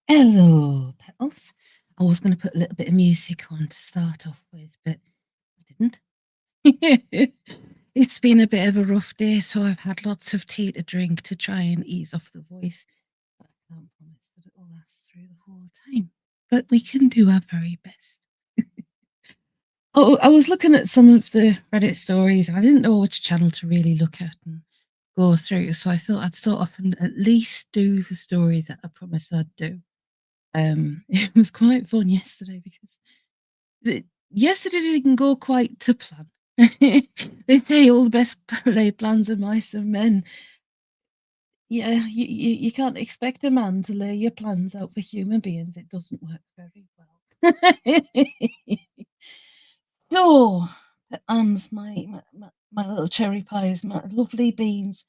Hello, petals. I was going to put a little bit of music on to start off with, but I didn't. It's been a bit of a rough day, so I've had lots of tea to drink to try and ease off the voice. But I can't promise that it will last through the whole time. But we can do our very best. Oh, I was looking at some of the Reddit stories. I didn't know which channel to really look at and go through, so I thought I'd start off and at least do the stories that I promised I'd do. It was quite fun yesterday because yesterday didn't go quite to plan. They say all the best laid plans are mice and men. Yeah, you can't expect a man to lay your plans out for human beings. It doesn't work very well. So, my little cherry pies, my lovely beans.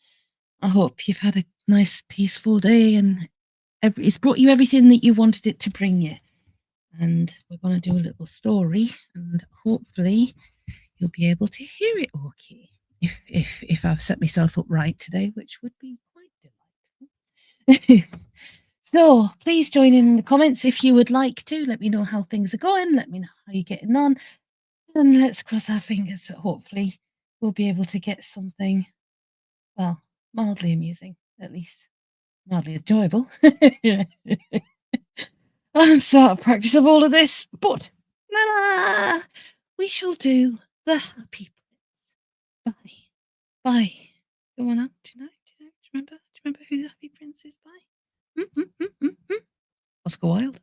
I hope you've had a nice, peaceful day and it's brought you everything that you wanted it to bring you. And we're going to do a little story, and hopefully you'll be able to hear it okay. If I've set myself up right today, which would be quite delightful. So please join in the comments if you would like to. Let me know how things are going. Let me know how you're getting on. And let's cross our fingers that hopefully we'll be able to get something, well, mildly amusing, at least mildly enjoyable. I'm so out of practice of all of this, but we shall do the Happy Prince. Bye. Bye. Go on out. Do you know? Do you remember? Do you remember who the Happy Prince is by? Oscar Wilde.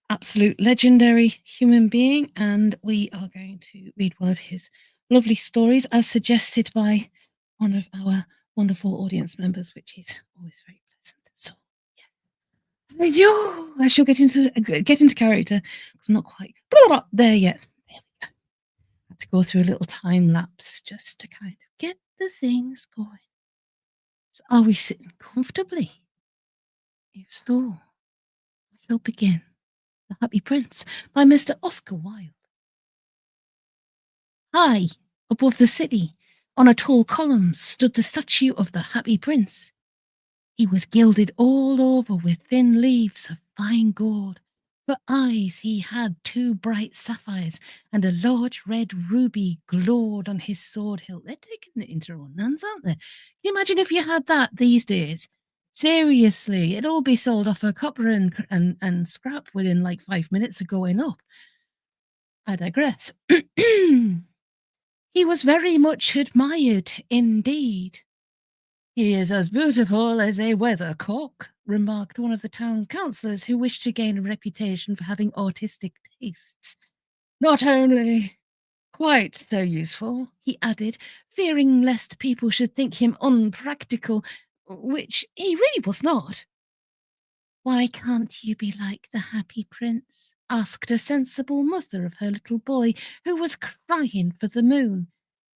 Absolute legendary human being, and we are going to read one of his lovely stories as suggested by one of our wonderful audience members, which is always very pleasant. So I shall get into character because I'm not quite there yet. There we go. I had to go through a little time lapse just to kind of get the things going. So are we sitting comfortably? If so, I shall begin. The Happy Prince by Mr. Oscar Wilde. High above the city, on a tall column, stood the statue of the Happy Prince. He was gilded all over with thin leaves of fine gold. For eyes he had two bright sapphires, and a large red ruby glowed on his sword hilt. They're taking it into their own hands, aren't they? Can you imagine if you had that these days? Seriously, it'd all be sold off for copper and scrap within like 5 minutes of going up. I digress. He was very much admired indeed. "He is as beautiful as a weathercock," remarked one of the town councillors who wished to gain a reputation for having artistic tastes. "Not only quite so useful," he added, fearing lest people should think him unpractical, which he really was not. "Why can't you be like the Happy Prince?" asked a sensible mother of her little boy, who was crying for the moon.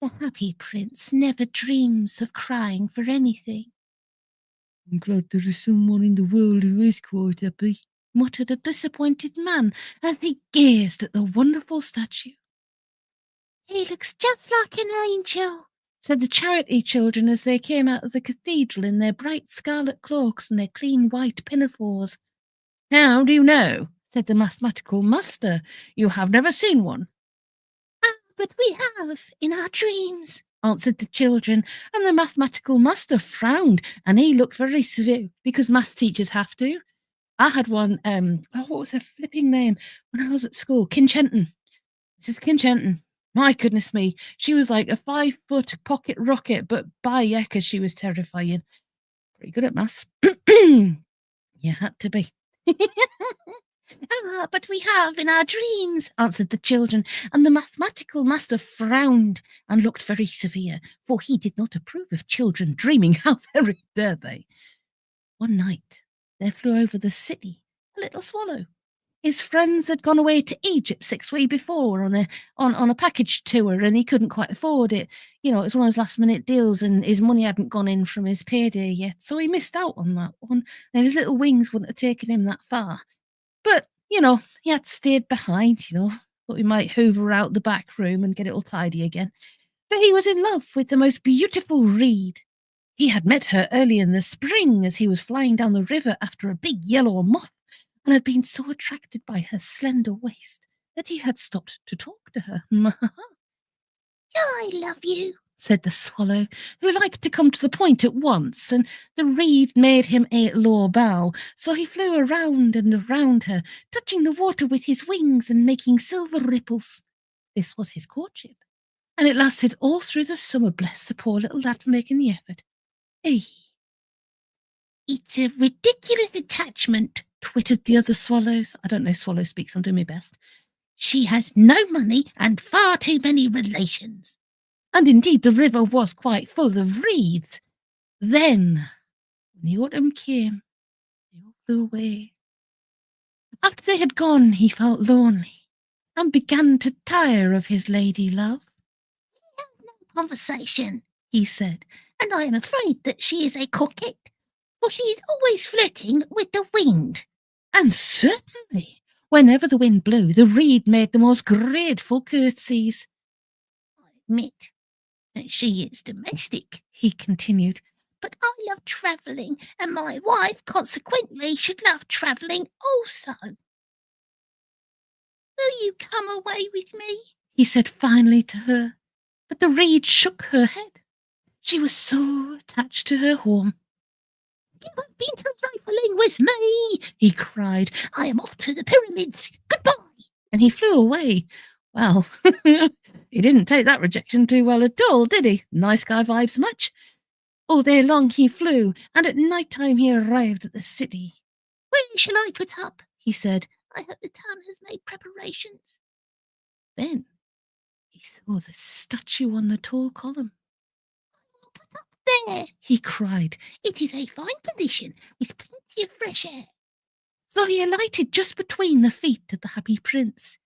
"The Happy Prince never dreams of crying for anything." "I'm glad there is someone in the world who is quite happy," muttered a disappointed man as he gazed at the wonderful statue. "He looks just like an angel," said the charity children as they came out of the cathedral in their bright scarlet cloaks and their clean white pinafores. "How do you know?" said the mathematical master. "You have never seen one." "Ah, but we have, in our dreams," answered the children, and the mathematical master frowned, and he looked very severe, because math teachers have to. I had one, what was her flipping name when I was at school? Kinchenton. Mrs. Kinchenton. My goodness me. She was like a 5-foot pocket rocket, but by yekka, she was terrifying. Pretty good at maths. You had to be. "Ah, but we have in our dreams," answered the children, and the mathematical master frowned and looked very severe, for he did not approve of children dreaming. How very dare they? One night there flew over the city a little swallow. His friends had gone away to Egypt 6 weeks before on a package tour, and he couldn't quite afford it. You know, it was one of those last minute deals, and his money hadn't gone in from his payday yet, so he missed out on that one, and his little wings wouldn't have taken him that far. But, he had stayed behind, thought he might hoover out the back room and get it all tidy again. But he was in love with the most beautiful reed. He had met her early in the spring as he was flying down the river after a big yellow moth, and had been so attracted by her slender waist that he had stopped to talk to her. I love you, said the swallow, who liked to come to the point at once, and the reed made him a low bow, so he flew around and around her, touching the water with his wings and making silver ripples. This was his courtship, and it lasted all through the summer. Bless the poor little lad for making the effort. Eh, it's a ridiculous attachment, twittered the other swallows. I don't know swallow speaks, I'm doing my best. She has no money and far too many relations. And indeed the river was quite full of reeds. Then, when the autumn came, they all flew away. After they had gone, he felt lonely and began to tire of his lady love. "We have no conversation," he said, "and I am afraid that she is a coquette, for she is always flirting with the wind." And certainly, whenever the wind blew, the reed made the most grateful curtsies. "I admit that she is domestic," he continued, "but I love travelling, and my wife consequently should love travelling also. Will you come away with me?" he said finally to her, but the reed shook her head. She was so attached to her home. "You have been trifling with me," he cried. "I am off to the pyramids. Goodbye." And he flew away. Well, he didn't take that rejection too well at all, did he? Nice guy vibes much. All day long he flew, and at night time he arrived at the city. "Where shall I put up?" he said. "I hope the town has made preparations." Then he saw the statue on the tall column. "I will put up there," he cried. "It is a fine position, with plenty of fresh air." So he alighted just between the feet of the happy prince.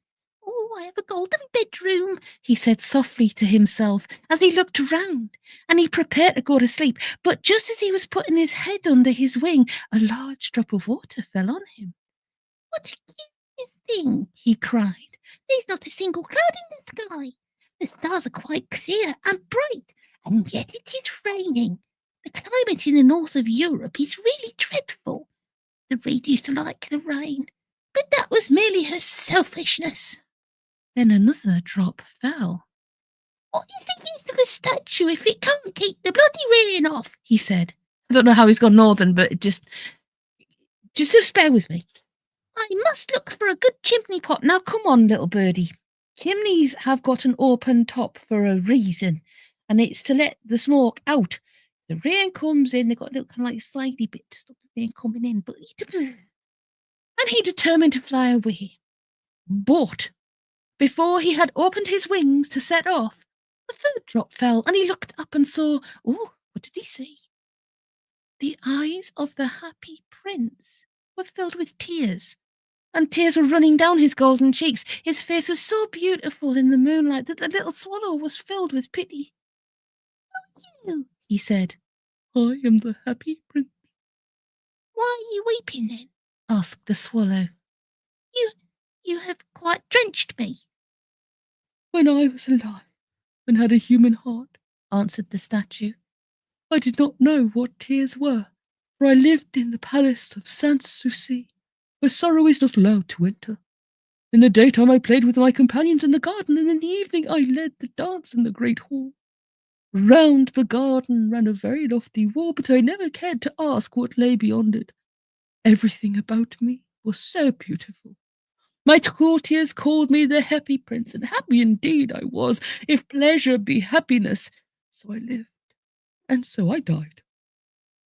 "Oh, I have a golden bedroom," he said softly to himself as he looked around, and he prepared to go to sleep. But just as he was putting his head under his wing, a large drop of water fell on him. "What a curious thing," he cried. "There's not a single cloud in the sky. The stars are quite clear and bright, and yet it is raining. The climate in the north of Europe is really dreadful. The reed used to like the rain, but that was merely her selfishness." Then another drop fell. "What is the use of a statue if it can't keep the bloody rain off?" he said. I don't know how he's gone northern, but just bear with me. "I must look for a good chimney pot. Now come on, little birdie. Chimneys have got an open top for a reason, and it's to let the smoke out. The rain comes in, they've got a little kind of like slidey bit to stop the rain coming in, but and he determined to fly away. But before he had opened his wings to set off, the third drop fell, and he looked up and saw, oh, what did he see? The eyes of the happy prince were filled with tears, and tears were running down his golden cheeks. His face was so beautiful in the moonlight that the little swallow was filled with pity. "Oh, you," he said. "I am the happy prince." "Why are you weeping then?" asked the swallow. You have quite drenched me." "When I was alive and had a human heart," answered the statue, "I did not know what tears were, for I lived in the palace of Sans-Souci, where sorrow is not allowed to enter. In the daytime I played with my companions in the garden, and in the evening I led the dance in the great hall. Round the garden ran a very lofty wall, but I never cared to ask what lay beyond it. Everything about me was so beautiful. My courtiers called me the happy prince, and happy indeed I was, if pleasure be happiness. So I lived, and so I died."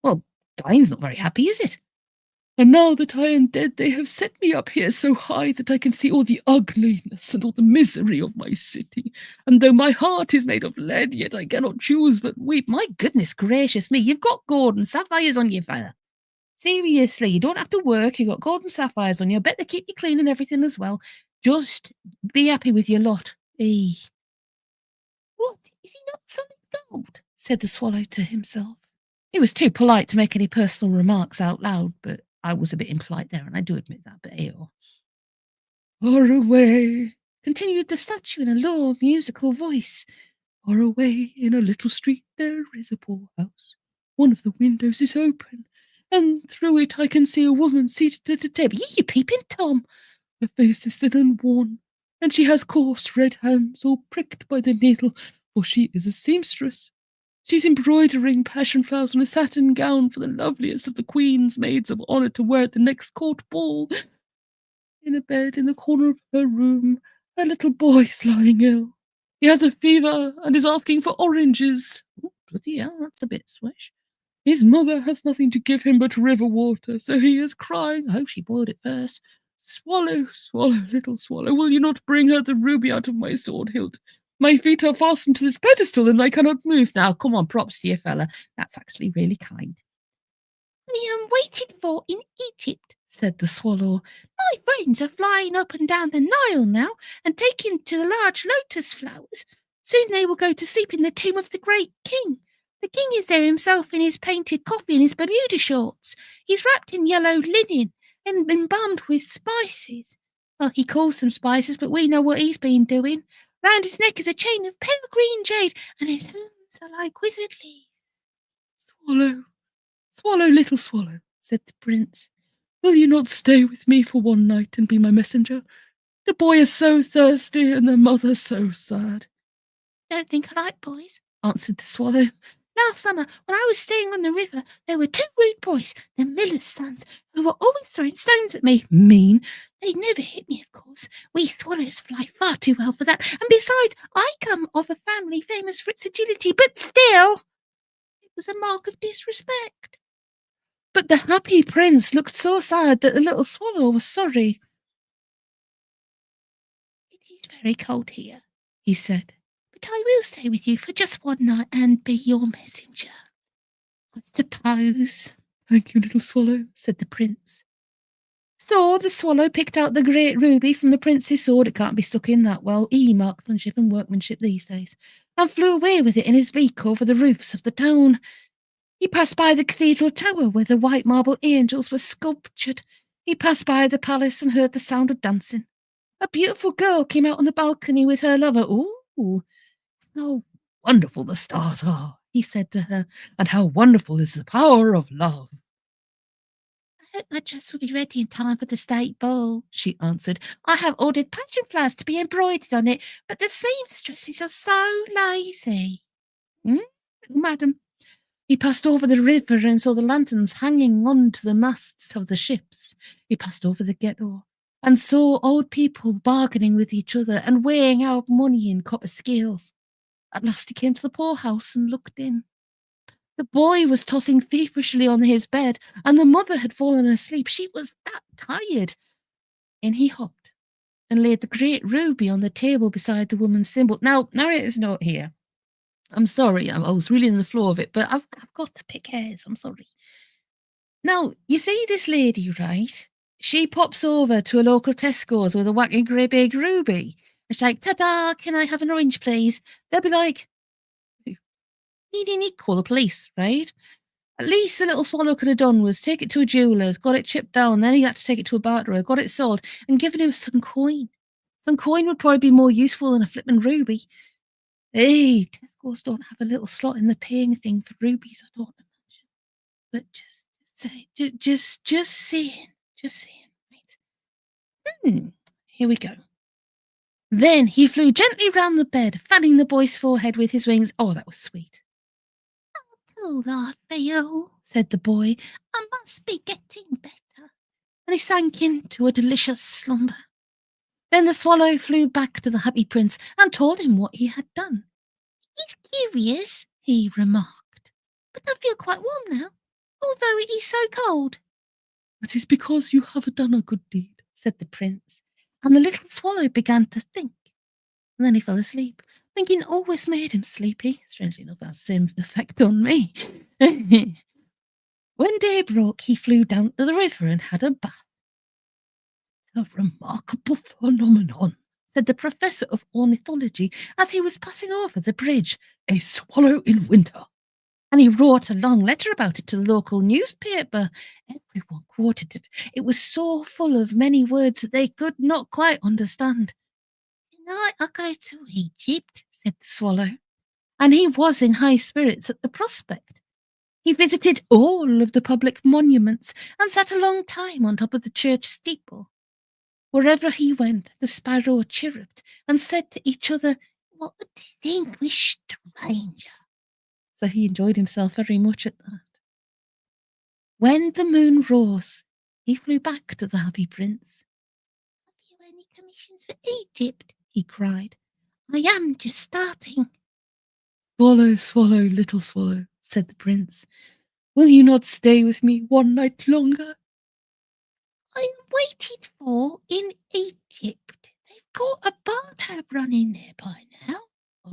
Well, dying's not very happy, is it? "And now that I am dead, they have set me up here so high that I can see all the ugliness and all the misery of my city. And though my heart is made of lead, yet I cannot choose but weep." My goodness gracious me, you've got gold and sapphires on your fella. Seriously, you don't have to work, you've got gold and sapphires on you. I bet they keep you clean and everything as well. Just be happy with your lot. Eh. "What, is he not solid gold?" said the swallow to himself. He was too polite to make any personal remarks out loud, but I was a bit impolite there, and I do admit that, but ayo. "Far away," continued the statue in a low, musical voice, "far away in a little street there is a poor house. One of the windows is open, and through it I can see a woman seated at a table. Ye, you peeping Tom! Her face is thin and worn, and she has coarse red hands all pricked by the needle, for she is a seamstress. She's embroidering passion flowers on a satin gown for the loveliest of the Queen's maids of honour to wear at the next court ball. In a bed in the corner of her room, her little boy is lying ill. He has a fever and is asking for oranges. Oh, bloody hell, that's a bit swish. His mother has nothing to give him but river water, so he is crying. I hope she boiled it first. Swallow, swallow, little swallow, will you not bring her the ruby out of my sword hilt? My feet are fastened to this pedestal and I cannot move. Now, come on, props to you, fella. That's actually really kind. I am waited for in Egypt, said the swallow. My friends are flying up and down the Nile now and taking to the large lotus flowers. Soon they will go to sleep in the tomb of the great king. The king is there himself in his painted coffin and his Bermuda shorts. He's wrapped in yellow linen and embalmed with spices. Well, he calls them spices, but we know what he's been doing. Round his neck is a chain of pale green jade, and his hands are like wizard leaves. Swallow, swallow, little swallow, said the prince. Will you not stay with me for one night and be my messenger? The boy is so thirsty and the mother so sad. Don't think I like boys, answered the swallow. Last summer, when I was staying on the river, there were two rude boys, the miller's sons, who were always throwing stones at me. Mean. They never hit me, of course. We swallows fly far too well for that. And besides, I come of a family famous for its agility, but still, it was a mark of disrespect. But the happy prince looked so sad that the little swallow was sorry. It is very cold here, he said, but I will stay with you for just one night and be your messenger. I suppose. Thank you, little swallow, said the prince. So the swallow picked out the great ruby from the prince's sword. It can't be stuck in that well. Marksmanship and workmanship these days. And flew away with it in his beak over the roofs of the town. He passed by the cathedral tower where the white marble angels were sculptured. He passed by the palace and heard the sound of dancing. A beautiful girl came out on the balcony with her lover. Ooh, how wonderful the stars are, he said to her, and how wonderful is the power of love. I hope my dress will be ready in time for the state ball, she answered. I have ordered passion flowers to be embroidered on it, but the seamstresses are so lazy. Madam, he passed over the river and saw the lanterns hanging on to the masts of the ships. He passed over the ghetto and saw old people bargaining with each other and weighing out money in copper scales. At last he came to the poorhouse and looked in. The boy was tossing feverishly on his bed, and the mother had fallen asleep. She was that tired. In he hopped and laid the great ruby on the table beside the woman's thimble. Now, narrator's note here. I'm sorry, I was really in the flow of it, but I've got to pick hairs. I'm sorry. Now, you see this lady, right? She pops over to a local Tesco's with a whacking great big ruby. It's like, ta-da, can I have an orange, please? They'll be like, need, call the police, right? At least the little swallow could have done was take it to a jeweller's, got it chipped down, then he had to take it to a barterer, got it sold, and given him some coin. Some coin would probably be more useful than a flippin' ruby. Hey, Tesco's don't have a little slot in the paying thing for rubies, I don't imagine. But just saying, right? Here we go. Then he flew gently round the bed, fanning the boy's forehead with his wings. Oh, that was sweet. Oh, Raphael, said the boy, I must be getting better. And he sank into a delicious slumber. Then the swallow flew back to the happy prince and told him what he had done. He's curious, he remarked, but I feel quite warm now, although it is so cold. That is because you have done a good deed, said the prince, and the little swallow began to think. And then he fell asleep. Thinking always made him sleepy. Strangely enough, that has the same effect on me. When day broke, he flew down to the river and had a bath. A remarkable phenomenon, said the professor of ornithology as he was passing over the bridge. A swallow in winter. And he wrote a long letter about it to the local newspaper. Everyone quoted it. It was so full of many words that they could not quite understand. Tonight I'll go to Egypt, said the swallow. And he was in high spirits at the prospect. He visited all of the public monuments and sat a long time on top of the church steeple. Wherever he went, the sparrow chirruped and said to each other, "What a distinguished stranger!" So he enjoyed himself very much at that. When the moon rose, he flew back to the happy prince. "Have you any commissions for Egypt?" he cried. "I am just starting." "Swallow, swallow, little swallow," said the prince. "Will you not stay with me one night longer?" "I'm waited for in Egypt. They've got a bartender running there by now,"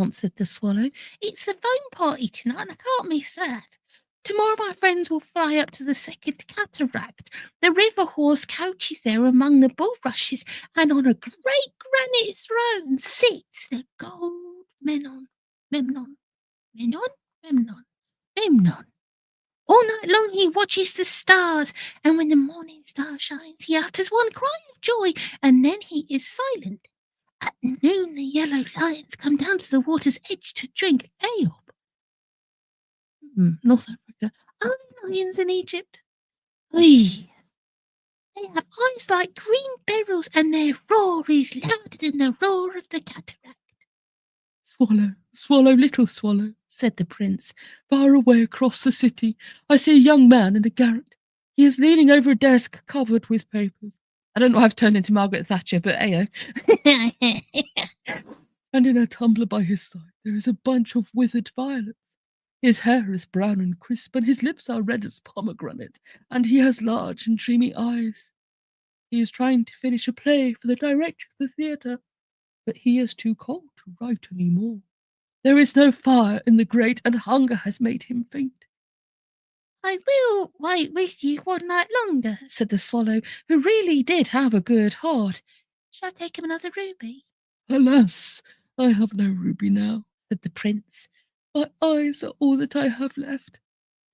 answered the swallow. "It's the phone party tonight and I can't miss that. Tomorrow my friends will fly up to the second cataract. The river horse couches there among the bulrushes, and on a great granite throne sits the gold Memnon, Menon, Memnon, Memnon. All night long he watches the stars, and when the morning star shines, he utters one cry of joy, and then he is silent. At noon the yellow lions come down to the water's edge to drink ale." North Africa. Are there lions in Egypt? Oy. "They have eyes like green beryls, and their roar is louder than the roar of the cataract." "Swallow, swallow, little swallow," said the prince. "Far away across the city, I see a young man in a garret. He is leaning over a desk covered with papers. I don't know why I've turned into Margaret Thatcher, but ayo. And in a tumbler by his side there is a bunch of withered violets. His hair is brown and crisp, and his lips are red as pomegranate, and he has large and dreamy eyes. He is trying to finish a play for the director of the theatre, but he is too cold to write any more. There is no fire in the grate, and hunger has made him faint." "I will wait with you one night longer," said the swallow, who really did have a good heart. "Shall I take him another ruby?" "Alas, I have no ruby now," said the prince. "My eyes are all that I have left.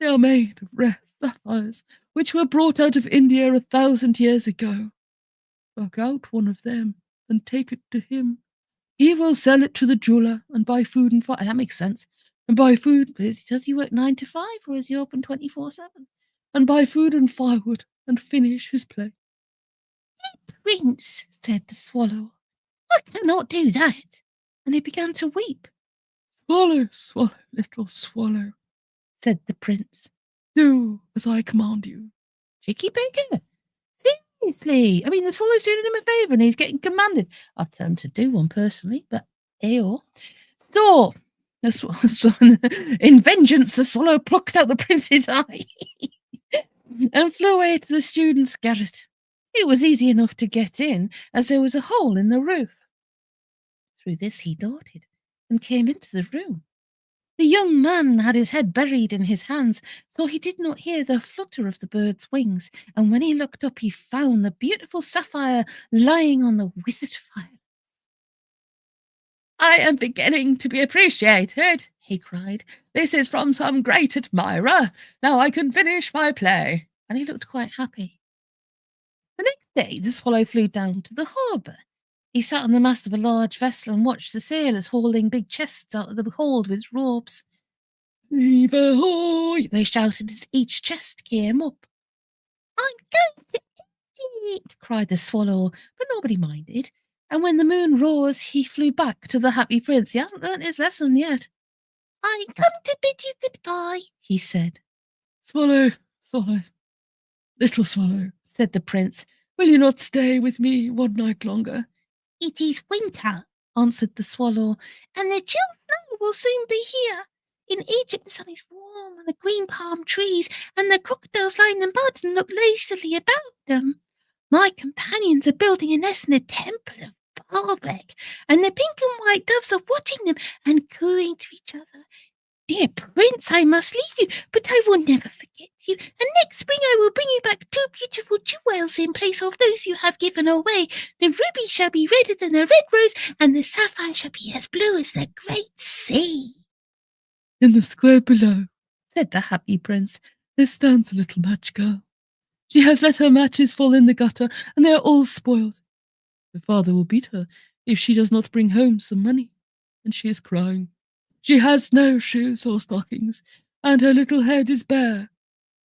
They are made of rare sapphires, which were brought out of India 1,000 years ago. Pluck out one of them and take it to him. He will sell it to the jeweler and buy food and fire." That makes sense. "And buy food, does he work 9 to 5 or is he open 24/7? And buy food and firewood and finish his play." "Prince," said the swallow, "I cannot do that." And he began to weep. "Swallow, swallow, little swallow," said the prince. "Do as I command you." Cheeky beggar. Seriously. I mean, the swallow's doing him a favour and he's getting commanded. I'd tell him to do one personally, but ew. So, in vengeance, the swallow plucked out the prince's eye and flew away to the student's garret. It was easy enough to get in, as there was a hole in the roof. Through this he darted and came into the room. The young man had his head buried in his hands, so he did not hear the flutter of the bird's wings, and when he looked up he found the beautiful sapphire lying on the withered fire. "I am beginning to be appreciated," he cried. "This is from some great admirer. Now I can finish my play." And he looked quite happy. The next day the swallow flew down to the harbour. He sat on the mast of a large vessel and watched the sailors hauling big chests out of the hold with ropes. "Heave ahoy!" they shouted as each chest came up. "I'm going to eat it!" cried the swallow, but nobody minded. And when the moon rose, he flew back to the happy prince. He hasn't learnt his lesson yet. "I come to bid you goodbye," he said. "Swallow, swallow, little swallow," said the prince, "will you not stay with me one night longer?" "It is winter," answered the swallow, "and the chill snow will soon be here. In Egypt the sun is warm on the green palm trees, and the crocodiles lie in the mud and look lazily about them. My companions are building a nest in the temple of Baalbek, and the pink and white doves are watching them and cooing to each other. Dear prince, I must leave you, but I will never forget you, and next spring I will bring you back 2 beautiful jewels in place of those you have given away. The ruby shall be redder than a red rose, and the sapphire shall be as blue as the great sea." "In the square below," said the happy prince, "there stands a little match girl. She has let her matches fall in the gutter, and they are all spoiled. Her father will beat her if she does not bring home some money, and she is crying. She has no shoes or stockings, and her little head is bare.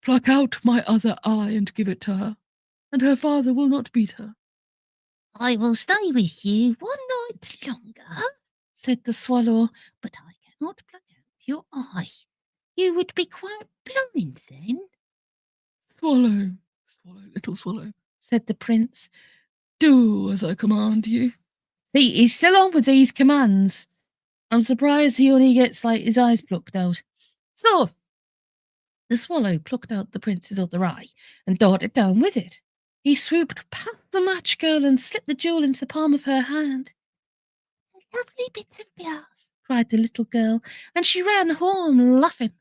Pluck out my other eye and give it to her, and her father will not beat her." "I will stay with you one night longer," said the swallow, "but I cannot pluck out your eye. You would be quite blind then." "Swallow, swallow, little swallow," said the prince, "do as I command you." See, he's still on with these commands. I'm surprised he only gets like his eyes plucked out. So the swallow plucked out the prince's other eye and darted down with it. He swooped past the match girl and slipped the jewel into the palm of her hand. "A lovely bit of glass," cried the little girl, and she ran home laughing.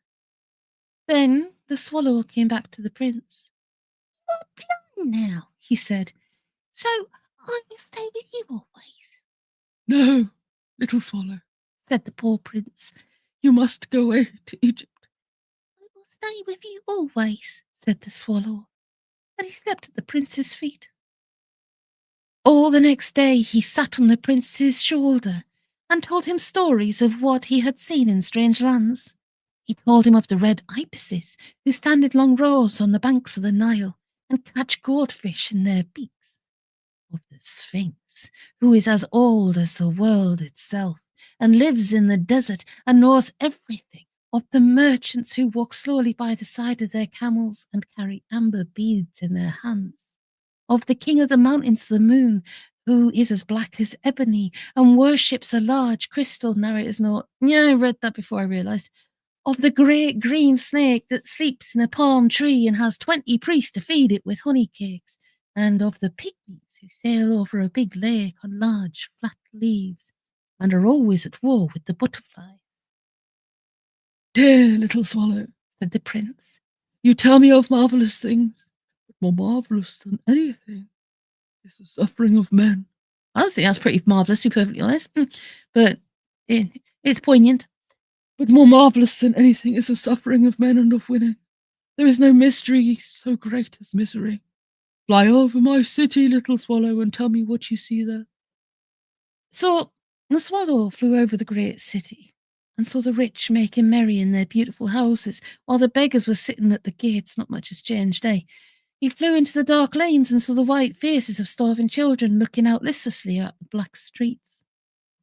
Then the swallow came back to the prince. "You are blind now," he said. "so I will stay with you always." "No, little swallow," said the poor prince. "You must go away to Egypt." "I will stay with you always," said the swallow, and he slept at the prince's feet. All the next day he sat on the prince's shoulder and told him stories of what he had seen in strange lands. He told him of the red ibises who stand in long rows on the banks of the Nile and catch goldfish in their beaks, of the Sphinx, who is as old as the world itself and lives in the desert and knows everything, of the merchants who walk slowly by the side of their camels and carry amber beads in their hands, of the king of the mountains, the moon, who is as black as ebony and worships a large crystal. Narrator's note. Yeah, I read that before I realised. Of the great green snake that sleeps in a palm tree and has 20 priests to feed it with honey cakes, and of the pygmies who sail over a big lake on large flat leaves and are always at war with the butterflies. "Dear little swallow," said the prince, "you tell me of marvellous things, but more marvellous than anything is the suffering of men." I think that's pretty marvellous, to be perfectly honest, but it's poignant. "But more marvellous than anything is the suffering of men and of women. There is no mystery so great as misery. Fly over my city, little swallow, and tell me what you see there." So the swallow flew over the great city and saw the rich making merry in their beautiful houses, while the beggars were sitting at the gates. Not much has changed, eh? He flew into the dark lanes and saw the white faces of starving children looking out listlessly at the black streets.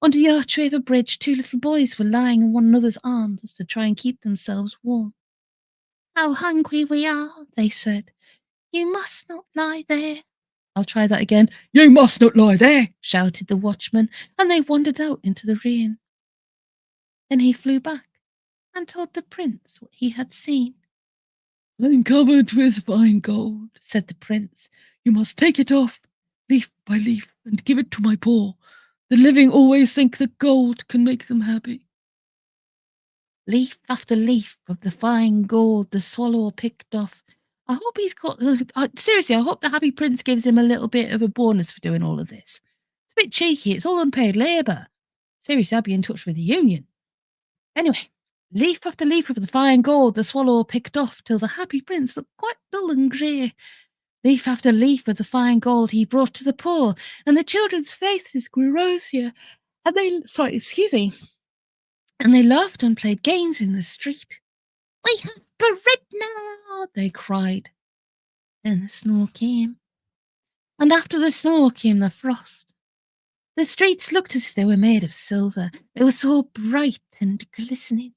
Under the archway of a bridge, two little boys were lying in one another's arms to try and keep themselves warm. "How hungry we are," they said. "You must not lie there." I'll try that again. "You must not lie there," shouted the watchman, and they wandered out into the rain. Then he flew back and told the prince what he had seen. "I'm covered with fine gold," said the prince. "You must take it off, leaf by leaf, and give it to my poor. The living always think that gold can make them happy." Leaf after leaf of the fine gold the swallow picked off. I hope he's got. Seriously, I hope the happy prince gives him a little bit of a bonus for doing all of this. It's a bit cheeky. It's all unpaid labour. Seriously, I'll be in touch with the union. Anyway, leaf after leaf of the fine gold the swallow picked off till the happy prince looked quite dull and grey. Leaf after leaf of the fine gold he brought to the poor, and the children's faces grew rosier, and they laughed and played games in the street. "We have bread now," they cried. Then the snow came, and after the snow came the frost. The streets looked as if they were made of silver. They were so bright and glistening.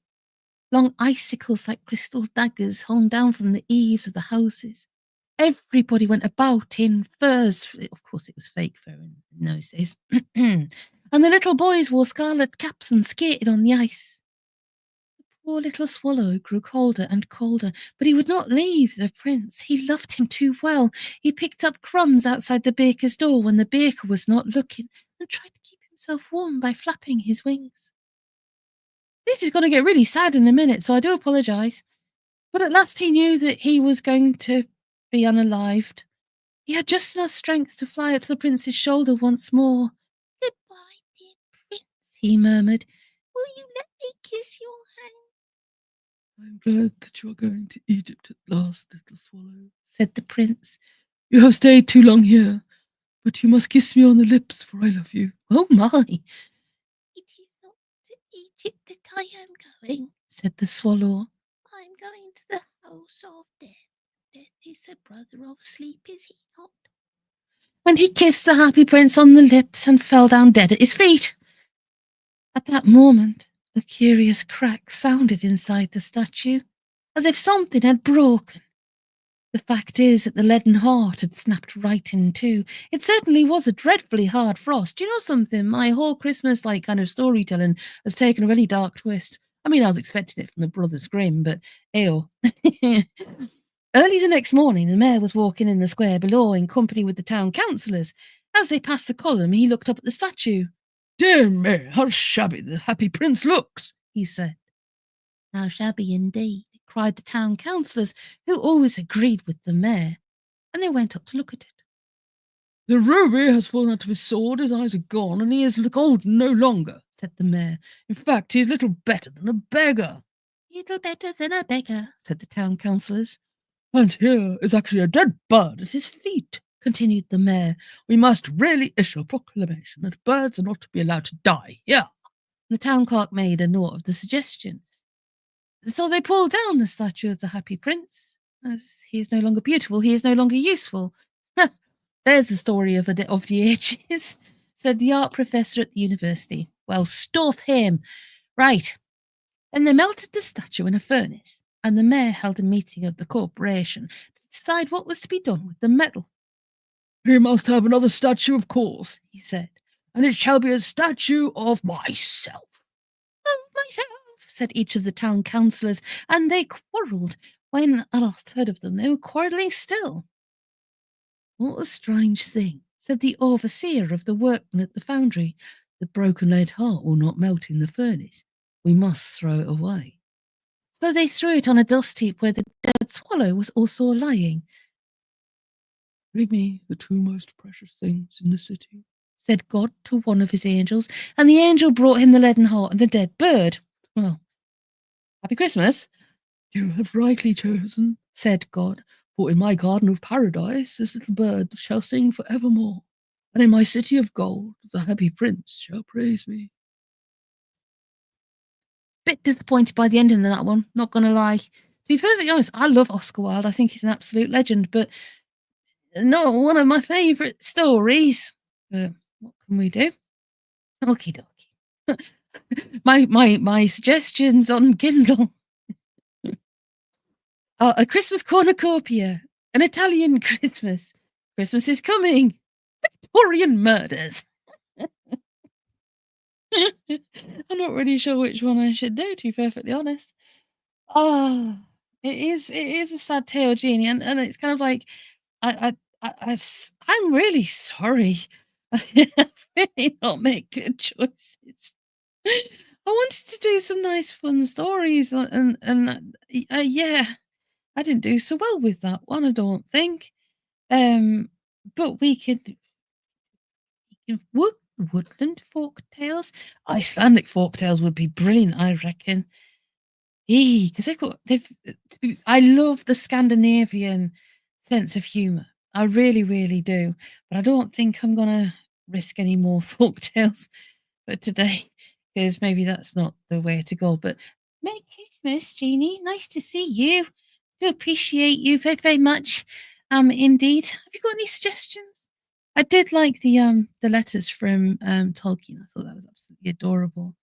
Long icicles like crystal daggers hung down from the eaves of the houses. Everybody went about in furs. Of course, it was fake fur in those days. And the little boys wore scarlet caps and skated on the ice. Poor little swallow grew colder and colder, but he would not leave the prince. He loved him too well. He picked up crumbs outside the baker's door when the baker was not looking and tried to keep himself warm by flapping his wings. This is going to get really sad in a minute, so I do apologise. But at last he knew that he was going to be unalived. He had just enough strength to fly up to the prince's shoulder once more. "Goodbye, dear prince," he murmured. "Will you let me kiss your hand?" "I'm glad that you are going to Egypt at last, little swallow," said the prince. "You have stayed too long here, but you must kiss me on the lips, for I love you." "Oh my!" "It is not to Egypt that I am going," said the swallow. "I'm repose of death. Death is the brother of sleep, is he not? And he kissed the happy prince on the lips and fell down dead at his feet. At that moment, a curious crack sounded inside the statue, as if something had broken. The fact is that the leaden heart had snapped right in two. It certainly was a dreadfully hard frost. Do you know something? My whole Christmas like kind of storytelling has taken a really dark twist. I mean, I was expecting it from the Brothers Grimm, but ew. Early the next morning, the mayor was walking in the square below in company with the town councillors. As they passed the column, he looked up at the statue. "Dear me, how shabby the happy prince looks," he said. "How shabby indeed," cried the town councillors, who always agreed with the mayor, and they went up to look at it. "The ruby has fallen out of his sword, his eyes are gone, and he is golden no longer," said the mayor. "In fact, he is little better than a beggar." "Little better than a beggar," said the town councillors. "And here is actually a dead bird at his feet," continued the mayor. "We must really issue a proclamation that birds are not to be allowed to die here." The town clerk made a note of the suggestion. So they pulled down the statue of the happy prince. As he is no longer beautiful, he is no longer useful. There's the story of the ages, said the art professor at the university. Well, stuff him. Right. Then they melted the statue in a furnace, and the mayor held a meeting of the corporation to decide what was to be done with the metal. "We must have another statue, of course," he said, "and it shall be a statue of myself." "Of myself," said each of the town councillors, and they quarrelled. When at last heard of them, they were quarrelling still. "What a strange thing," said the overseer of the workmen at the foundry. "The broken lead heart will not melt in the furnace. We must throw it away." So they threw it on a dust heap where the dead swallow was also lying. "Bring me the two most precious things in the city," said God to one of his angels, and the angel brought him the leaden heart and the dead bird. "Well, Happy Christmas." "You have rightly chosen," said God, "for in my garden of paradise this little bird shall sing for evermore, and in my city of gold the happy prince shall praise me." Bit disappointed by the ending of that one, not gonna lie. To be perfectly honest, I love Oscar Wilde. I think he's an absolute legend, but not one of my favourite stories. But what can we do? Okie dokie. My suggestions on Kindle. A Christmas cornucopia, an Italian Christmas. Christmas is coming. Victorian murders. I'm not really sure which one I should do, to be perfectly honest. Ah, it is a sad tale, Jeannie, and it's kind of like I'm really sorry. I really not make good choices. I wanted to do some nice fun stories yeah, I didn't do so well with that one, I don't think. Um, but we could woodland folk tales, Icelandic folk tales would be brilliant, I reckon. Because I love the Scandinavian sense of humour. I really, really do. But I don't think I'm gonna risk any more folk tales for today, because maybe that's not the way to go. But Merry Christmas, Jeannie. Nice to see you. Do appreciate you very, very much. Indeed. Have you got any suggestions? I did like the letters from Tolkien. I thought that was absolutely adorable.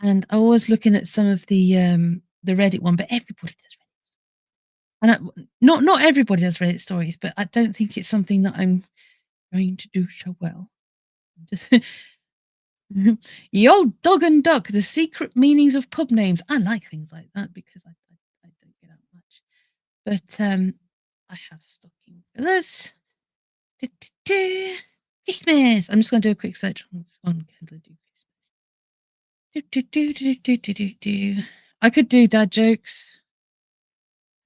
And I was looking at some of the Reddit one, but everybody does Reddit. And not everybody does Reddit stories, but I don't think it's something that I'm going to do so well. Just Ye old dog and duck, the secret meanings of pub names. I like things like that because I don't get out much. But I have stocking fillers. Du-du-du. Christmas. I'm just going to do a quick search on Kindle. Do Christmas. Do. I could do dad jokes.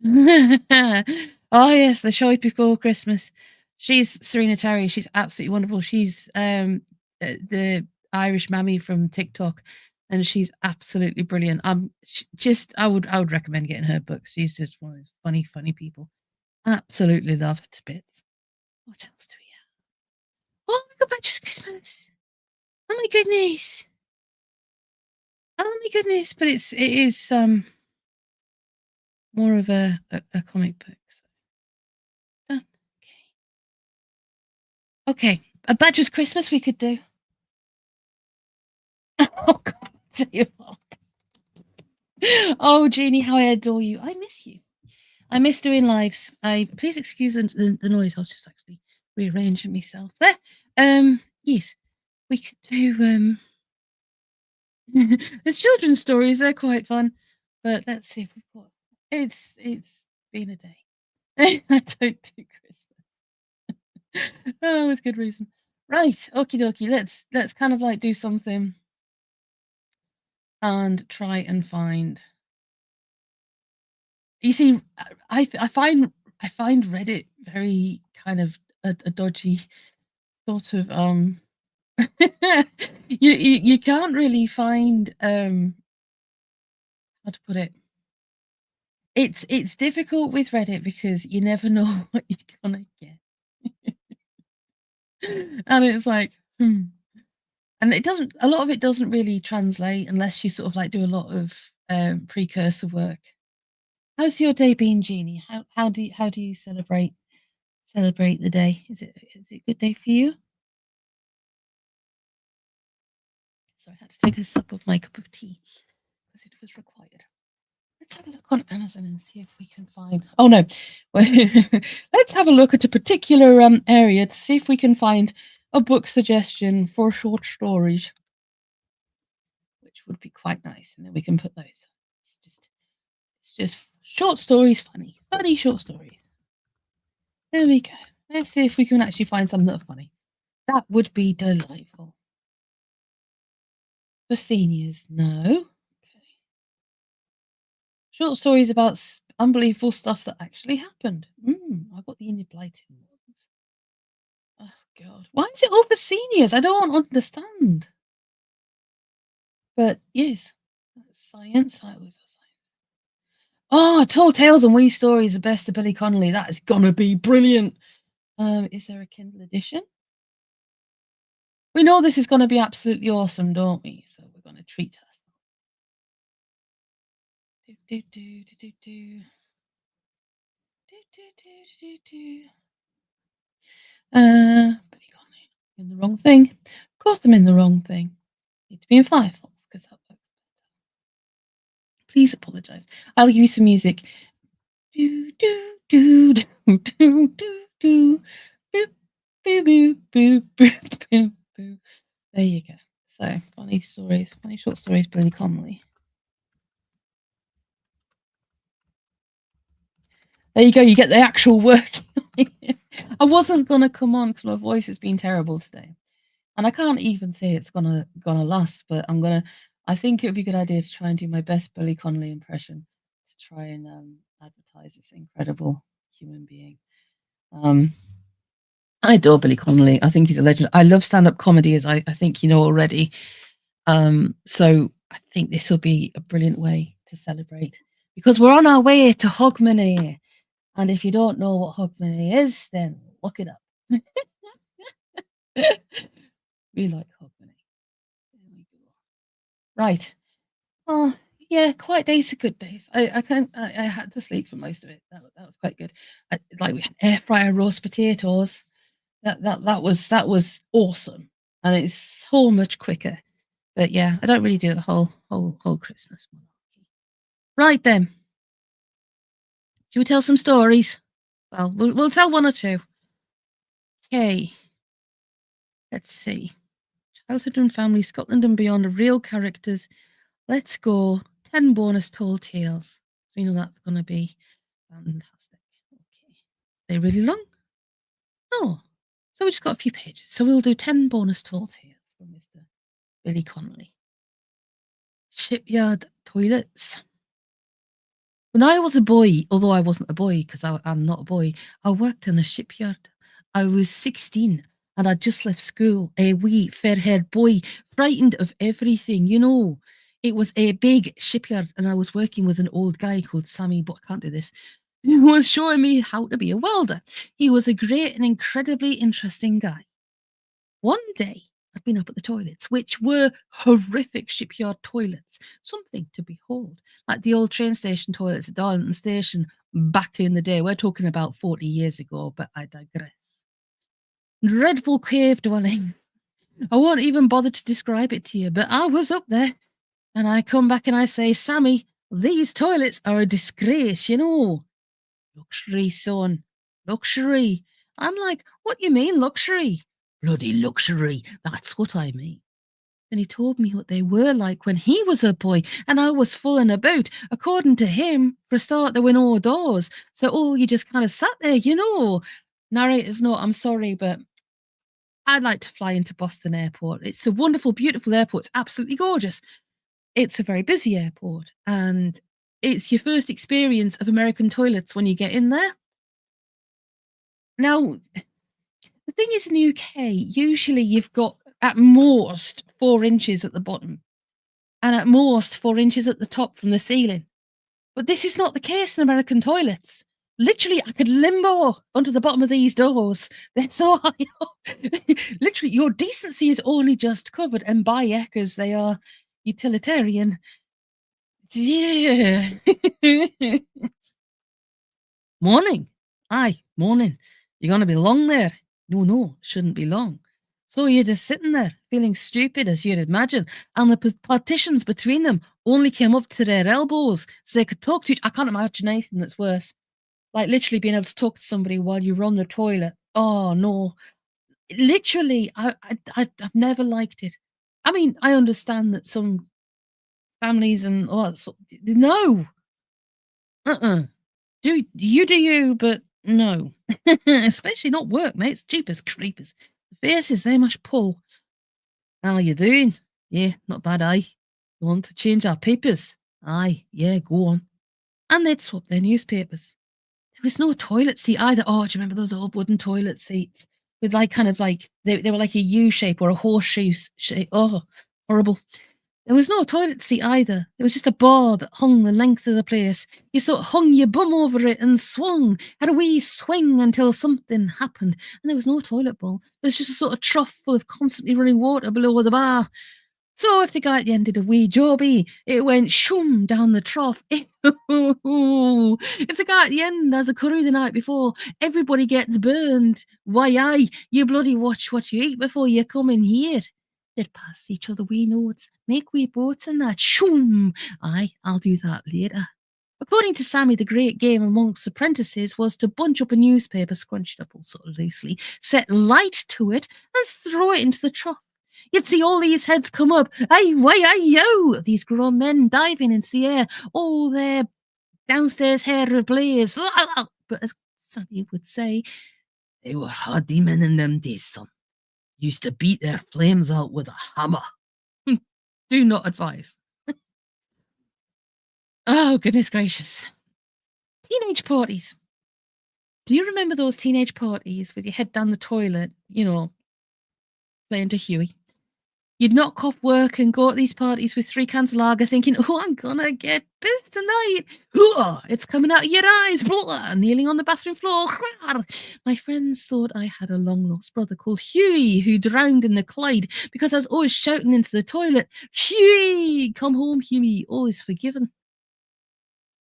Oh yes, the show before Christmas. She's Serena Terry. She's absolutely wonderful. She's the Irish mammy from TikTok, and she's absolutely brilliant. I would recommend getting her books. She's just one of those funny people. Absolutely love her to bits. What else do we have? Oh my god, Patches Christmas! Oh my goodness! Oh my goodness! But it is more of a comic book. So, done. Okay. Okay. A Badger's Christmas we could do. Oh God, J-Rock. Oh, Jeannie, how I adore you. I miss you. I miss doing lives. I please excuse the noise. I was just actually rearranging myself there. Yes, we could do there's children's stories, they're quite fun. But let's see if we've got it's been a day. I don't do Christmas. Oh, with good reason. Right, okie dokie. Let's kind of like do something and try and find. You see, I find Reddit very kind of a dodgy sort of you can't really find how to put it. It's difficult with Reddit because you never know what you're gonna get. And it's like, hmm. And it doesn't a lot of it doesn't really translate unless you sort of like do a lot of precursor work. How's your day been, Jeannie? How do you celebrate the day? Is it a good day for you? So I had to take a sip of my cup of tea because it was required. Let's have a look on Amazon and see if we can find. Oh no, let's have a look at a particular area to see if we can find a book suggestion for short stories, which would be quite nice, and then we can put those. It's just short stories, funny short stories. There we go. Let's see if we can actually find something that's funny. That would be delightful. For seniors, no. Okay. Short stories about unbelievable stuff that actually happened. I've got the Enid Blyton ones. Oh God, why is it all for seniors? I don't understand. But yes, that's science. I always have science. Oh, Tall Tales and Wee Stories, the best of Billy Connolly. That is gonna be brilliant. Is there a Kindle edition? We know this is gonna be absolutely awesome, don't we? So we're gonna treat ourselves. Do, do, do, do, do, do. Do, do, do, do, do. Billy Connolly. In the wrong thing. Of course I'm in the wrong thing. Need to be in Firefox because that works. Please apologize. I'll give you some music. Do do do do do do do. Boop boo boo boo boo boo boo. There you go. So funny stories, funny short stories, Billy Connolly. There you go. You get the actual work. I wasn't gonna come on because my voice has been terrible today, and I can't even say it's gonna last. But I think it would be a good idea to try and do my best Billy Connolly impression to try and advertise this incredible human being. Um, I adore Billy Connolly. I think he's a legend. I love stand-up comedy, as I think you know already. So I think this will be a brilliant way to celebrate because we're on our way to Hogmanay. And if you don't know what Hogmanay is, then look it up. We like Hogmanay. There we go. Right. Oh, yeah, quiet days are good days. I had to sleep for most of it. That was quite good. Like we had air fryer roast potatoes. That was awesome, and it's so much quicker. But yeah, I don't really do the whole Christmas one. Right then, shall we tell some stories? Well, we'll tell one or two. Okay, let's see. Childhood and Family, Scotland and Beyond are real characters. Let's go. 10 bonus tall tales. So you know that's going to be fantastic. Okay. Are they really long? No. So we just got a few pages. So we'll do 10 bonus tall tales from Mr. Billy Connolly. Shipyard toilets. When I was a boy, although I wasn't a boy because I'm not a boy, I worked in a shipyard. I was 16 and I'd just left school. A wee fair haired boy, frightened of everything, you know. It was a big shipyard and I was working with an old guy called Sammy, but I can't do this, who was showing me how to be a welder. He was a great and incredibly interesting guy. One day, I'd been up at the toilets, which were horrific shipyard toilets, something to behold, like the old train station toilets at Darlington Station back in the day. We're talking about 40 years ago, but I digress. Dreadful cave dwelling. I won't even bother to describe it to you, but I was up there. And I come back and I say, Sammy, these toilets are a disgrace, you know. Luxury, son. Luxury. I'm like, what you mean, luxury? Bloody luxury. That's what I mean. And he told me what they were like when he was a boy, and I was fooling about. According to him, for a start, there were no doors. So all you just kind of sat there, you know. Narrator's note, I'm sorry, but I'd like to fly into Boston Airport. It's a wonderful, beautiful airport. It's absolutely gorgeous. It's a very busy airport, and it's your first experience of American toilets when you get in there. Now, the thing is in the UK, usually you've got at most 4 inches at the bottom and at most 4 inches at the top from the ceiling. But this is not the case in American toilets. Literally, I could limbo under the bottom of these doors. They're so high up. Literally, your decency is only just covered, and by eckers, they are utilitarian. Yeah. Morning. Aye, morning. You gonna be long there? No, no, shouldn't be long. So you're just sitting there, feeling stupid as you'd imagine, and the partitions between them only came up to their elbows, so they could talk to each. I can't imagine anything that's worse. Like literally being able to talk to somebody while you run the toilet. Oh no. Literally, I've never liked it. I mean, I understand that some families and all that sort. No. Uh-uh. Do you, but no. Especially not work, mate. It's cheap as creepers. The faces, they must pull. How you doing? Yeah, not bad, aye. You want to change our papers? Aye, yeah, go on. And they'd swap their newspapers. There was no toilet seat either. Oh, do you remember those old wooden toilet seats? With like kind of like they were like a U shape or a horseshoe shape. Oh, horrible. There was no toilet seat either. There was just a bar that hung the length of the place. You sort of hung your bum over it and swung, had a wee swing until something happened. And there was no toilet bowl. There was just a sort of trough full of constantly running water below the bar. So if the guy at the end did a wee jobby, it went shoom down the trough. If the guy at the end has a curry the night before, everybody gets burned. Why, aye, you bloody watch what you eat before you come in here. They'd pass each other wee notes, make wee boats and that. Shoom! Aye, I'll do that later. According to Sammy, the great game amongst apprentices was to bunch up a newspaper, scrunch it up all sort of loosely, set light to it, and throw it into the trough. You'd see all these heads come up. Ay, way, ay, yo! These grown men diving into the air, all their downstairs hair ablaze. But as Sammy would say, they were hardy men in them days, son. Used to beat their flames out with a hammer. Do not advise. Oh, goodness gracious. Teenage parties. Do you remember those teenage parties with your head down the toilet, you know, playing to Huey? You'd knock off work and go to these parties with 3 cans of lager thinking, oh, I'm gonna get pissed tonight. It's coming out of your eyes. Kneeling on the bathroom floor. My friends thought I had a long lost brother called Huey who drowned in the Clyde because I was always shouting into the toilet, Huey, come home, Huey, all is forgiven.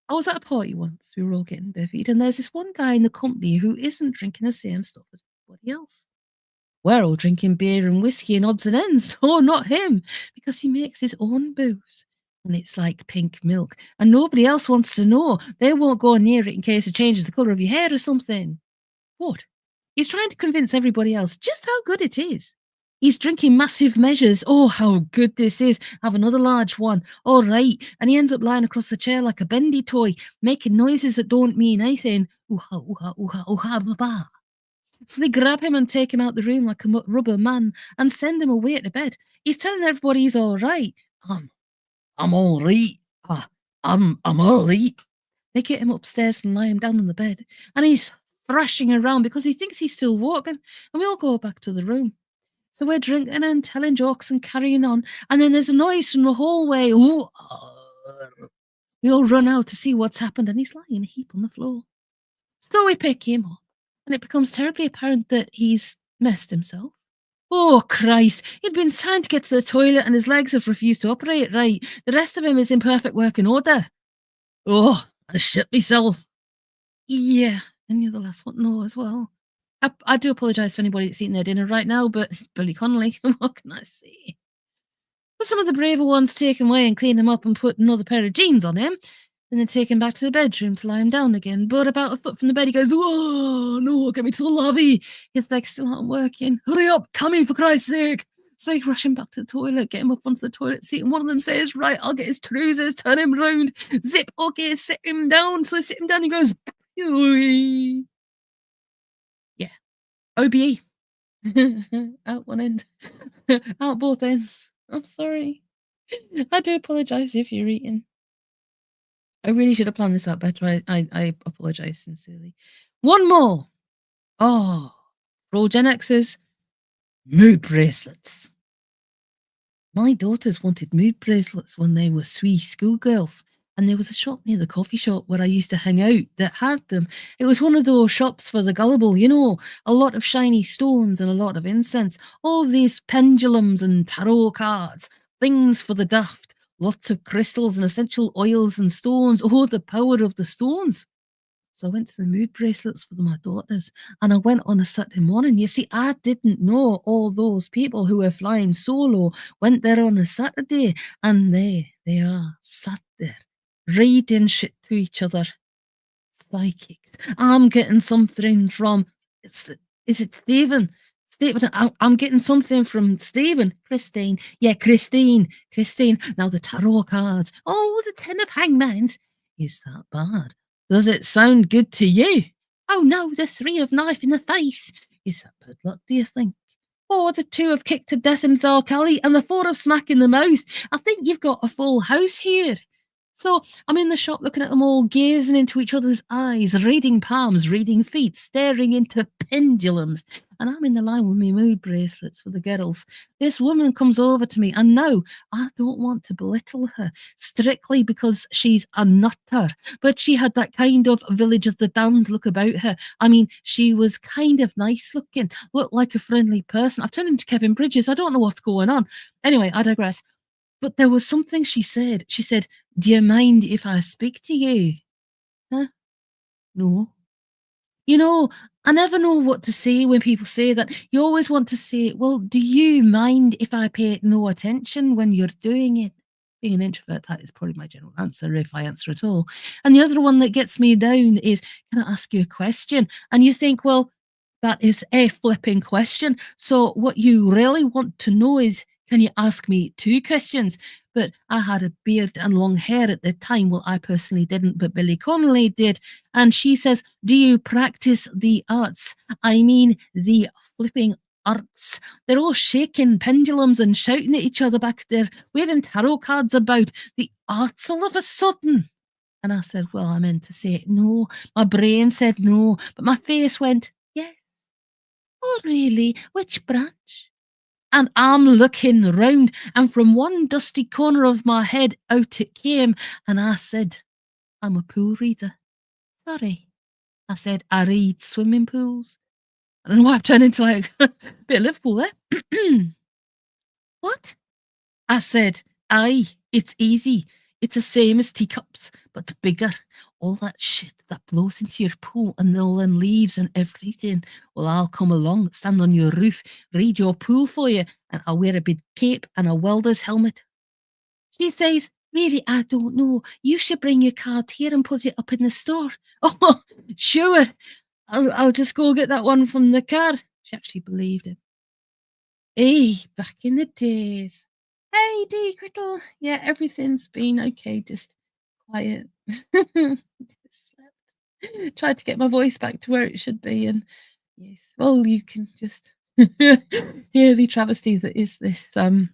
I was at a party once. We were all getting bevied, and there's this one guy in the company who isn't drinking the same stuff as everybody else. We're all drinking beer and whiskey and odds and ends. Oh, not him, because he makes his own booze. And it's like pink milk. And nobody else wants to know. They won't go near it in case it changes the colour of your hair or something. What? He's trying to convince everybody else just how good it is. He's drinking massive measures. Oh, how good this is. Have another large one. All right. And he ends up lying across the chair like a bendy toy, making noises that don't mean anything. Ooh-ha, ooh-ha, ooh-ha, ooh-ha, ba-ba. So they grab him and take him out the room like a rubber man and send him away to bed. He's telling everybody he's all right. I'm all right. I'm all right. They get him upstairs and lie him down on the bed, and he's thrashing around because he thinks he's still walking. And we all go back to the room. So we're drinking and telling jokes and carrying on, and then there's a noise from the hallway. Ooh, we all run out to see what's happened, and he's lying in a heap on the floor. So we pick him up, and it becomes terribly apparent that he's messed himself. Oh, Christ. He'd been trying to get to the toilet and his legs have refused to operate right. The rest of him is in perfect working order. Oh, I shit myself. Yeah, and you're the last one to know as well. I do apologise to anybody that's eating their dinner right now, but it's Billy Connolly. What can I say? But some of the braver ones take him away and clean him up and put another pair of jeans on him, and then take him back to the bedroom to lie him down again. But about a foot from the bed, he goes, "Whoa, no, get me to the lobby." His legs still aren't working. Hurry up, come in for Christ's sake. So I rush him back to the toilet, get him up onto the toilet seat, and one of them says, "Right, I'll get his trousers, turn him round, zip, okay, sit him down." So I sit him down, he goes, "Oi." Yeah, OBE. Out one end, out both ends. I'm sorry. I do apologise if you're eating. I really should have planned this out better. I apologise sincerely. One more. Oh, for all Gen Xers, mood bracelets. My daughters wanted mood bracelets when they were wee schoolgirls, and there was a shop near the coffee shop where I used to hang out that had them. It was one of those shops for the gullible, a lot of shiny stones and a lot of incense, all these pendulums and tarot cards, things for the daft, lots of crystals and essential oils and stones. Oh, the power of the stones. So I went to the mood bracelets for my daughters and I went on a Saturday morning. You see, I didn't know all those people who were flying solo went there on a Saturday and they are sat there reading shit to each other. Psychics. I'm getting something from is it Stephen? Stephen, I'm getting something from Stephen. Christine. Yeah, Christine. Christine. Now the tarot cards. Oh, the ten of hangmans. Is that bad? Does it sound good to you? Oh no, the three of knife in the face. Is that bad luck, do you think? Oh, the two of kick to death in Dark Alley and the four of smack in the mouth. I think you've got a full house here. So I'm in the shop looking at them all, gazing into each other's eyes, reading palms, reading feet, staring into pendulums. And I'm in the line with my mood bracelets for the girls. This woman comes over to me, and no, I don't want to belittle her strictly because she's a nutter, but she had that kind of village of the damned look about her. I mean, she was kind of nice looking, looked like a friendly person. I've turned into Kevin Bridges. I don't know what's going on. Anyway, I digress. But there was something she said. She said, "Do you mind if I speak to you?" Huh? No. You know, I never know what to say when people say that. You always want to say, "Well, do you mind if I pay no attention when you're doing it?" Being an introvert, that is probably my general answer if I answer at all. And the other one that gets me down is, "Can I ask you a question?" And you think, well, that is a flipping question. So what you really want to know is, can you ask me two questions? But I had a beard and long hair at the time. Well, I personally didn't, but Billy Connolly did. And she says, "Do you practice the arts?" I mean, the flipping arts. They're all shaking pendulums and shouting at each other back there, waving tarot cards about. The arts all of a sudden. And I said, "Well, I meant to say no." My brain said no, but my face went, "Yes." "Oh, really? Which branch?" And I'm looking round, and from one dusty corner of my head out it came, and I said, "I'm a pool reader." "Sorry." I said, "I read swimming pools." I don't know why I've turned into like a bit of Liverpool there. "What?" I said, "Aye, it's easy. It's the same as teacups, but bigger. All that shit that blows into your pool and all them leaves and everything. Well, I'll come along, stand on your roof, read your pool for you, and I'll wear a big cape and a welder's helmet." She says, "Really, I don't know. You should bring your card here and put it up in the store." "Oh, sure. I'll just go get that one from the car." She actually believed it. Hey, back in the days. Hey, D Crickle. Yeah, everything's been okay, just quiet. Just slept. Tried to get my voice back to where it should be, and yes, well, you can just hear the travesty that is this life.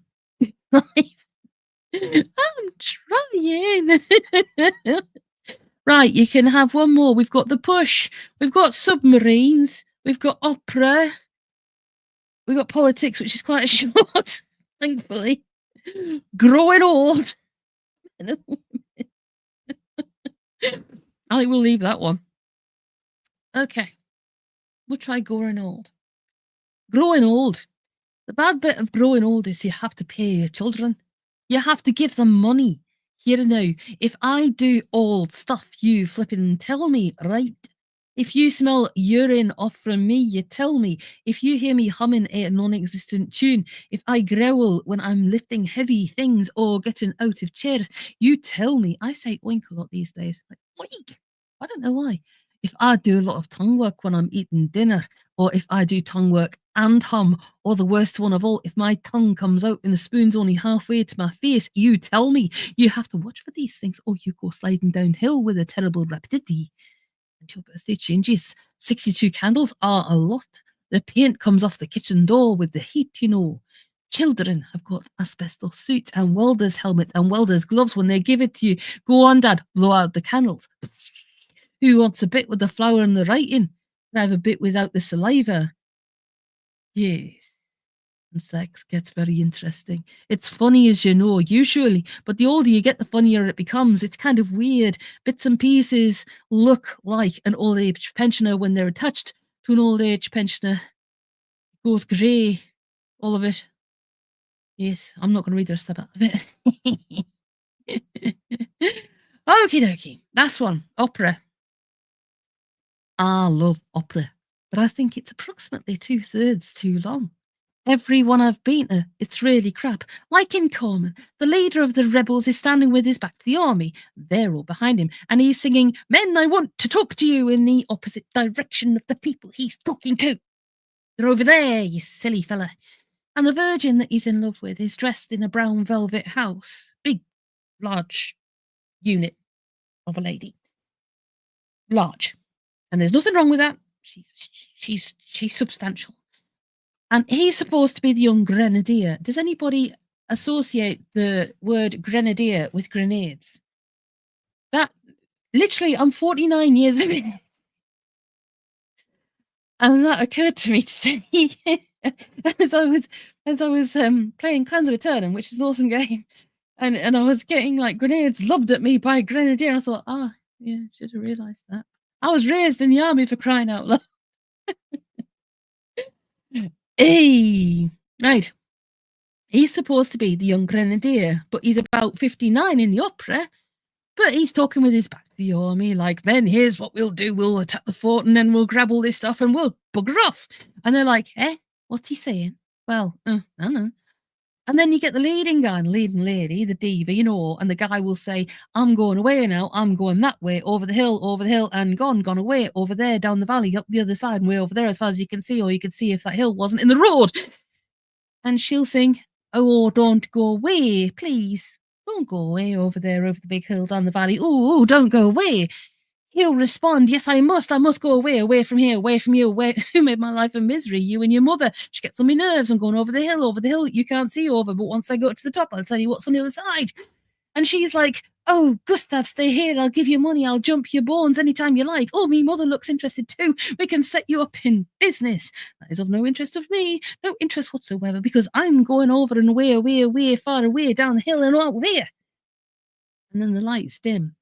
I'm trying. Right, you can have one more. We've got the push, we've got submarines, we've got opera, we've got politics, which is quite a short, thankfully. Growing old. I will leave that one. Okay, we'll try growing old. Growing old. The bad bit of growing old is you have to pay your children. You have to give them money. Here and now, if I do old stuff, you flipping tell me, right? If you smell urine off from me, you tell me. If you hear me humming a non existent tune, if I growl when I'm lifting heavy things or getting out of chairs, you tell me. I say oink a lot these days. Like, oink. I don't know why. If I do a lot of tongue work when I'm eating dinner, or if I do tongue work and hum, or the worst one of all, if my tongue comes out and the spoon's only halfway to my face, you tell me. You have to watch for these things, or you go sliding downhill with a terrible rapidity. And your birthday changes. 62 candles are a lot. The paint comes off the kitchen door with the heat. Children have got asbestos suits and welder's helmets and welder's gloves when they give it to you. Go on, Dad, blow out the candles. Who wants a bit with the flour and the writing? I have a bit without the saliva. Yes. And sex gets very interesting. It's funny as you know, usually, but the older you get, the funnier it becomes. It's kind of weird. Bits and pieces look like an old age pensioner when they're attached to an old age pensioner. It goes grey, all of it. Yes, I'm not going to read the rest of it. Okie dokie. Last one, opera. I love opera, but I think it's approximately 2/3 too long. Everyone I've been to, it's really crap. Like in Corman, the leader of the rebels is standing with his back to the army. They're all behind him, and he's singing, "Men, I want to talk to you," in the opposite direction of the people he's talking to. They're over there, you silly fella. And the virgin that he's in love with is dressed in a brown velvet house. Big, large unit of a lady. Large. And there's nothing wrong with that. She's substantial. And he's supposed to be the young grenadier. Does anybody associate the word grenadier with grenades? That literally, I'm 49 years of age, and that occurred to me today as I was playing Clans of Eternum, which is an awesome game, and I was getting like grenades lobbed at me by a grenadier. I thought, yeah, should have realised that. I was raised in the army, for crying out loud. Hey, right. He's supposed to be the young grenadier, but he's about 59 in the opera. But he's talking with his back to the army, like, "Men, here's what we'll do. We'll attack the fort and then we'll grab all this stuff and we'll bugger off." And they're like, "Eh? What's he saying?" Well, I don't know. And then you get the leading guy and leading lady, the diva, and the guy will say, "I'm going away now. I'm going that way, over the hill, and gone away, over there, down the valley, up the other side, and way over there as far as you can see, or you could see if that hill wasn't in the road." And she'll sing, "Oh, don't go away, please. Don't go away over there, over the big hill down the valley. Oh, don't go away." He'll respond, "Yes, I must. I must go away, away from here, away from you, away who made my life a misery, you and your mother. She gets on my nerves. I'm going over the hill that you can't see over, but once I go to the top, I'll tell you what's on the other side." And she's like, "Oh, Gustav, stay here. I'll give you money. I'll jump your bones anytime you like. Oh, me mother looks interested too. We can set you up in business." That is of no interest of me. No interest whatsoever, because I'm going over and away, away, away, far away, down the hill and out there. And then the lights dim.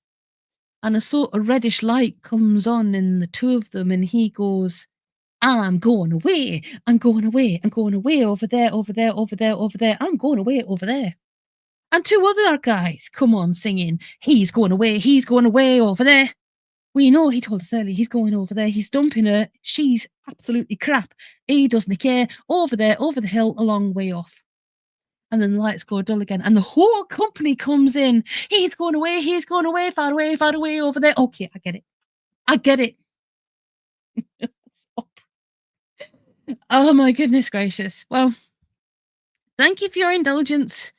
And a sort of reddish light comes on in the two of them, and he goes, "I'm going away. I'm going away. I'm going away over there, over there, over there, over there. I'm going away over there." And two other guys come on singing, "He's going away. He's going away over there." We know he told us earlier he's going over there. He's dumping her. She's absolutely crap. He doesn't care. Over there, over the hill, a long way off. And then the lights go dull again. And the whole company comes in. "He's going away. He's going away. Far away over there." Okay, I get it. I get it. Oh my goodness gracious. Well, thank you for your indulgence.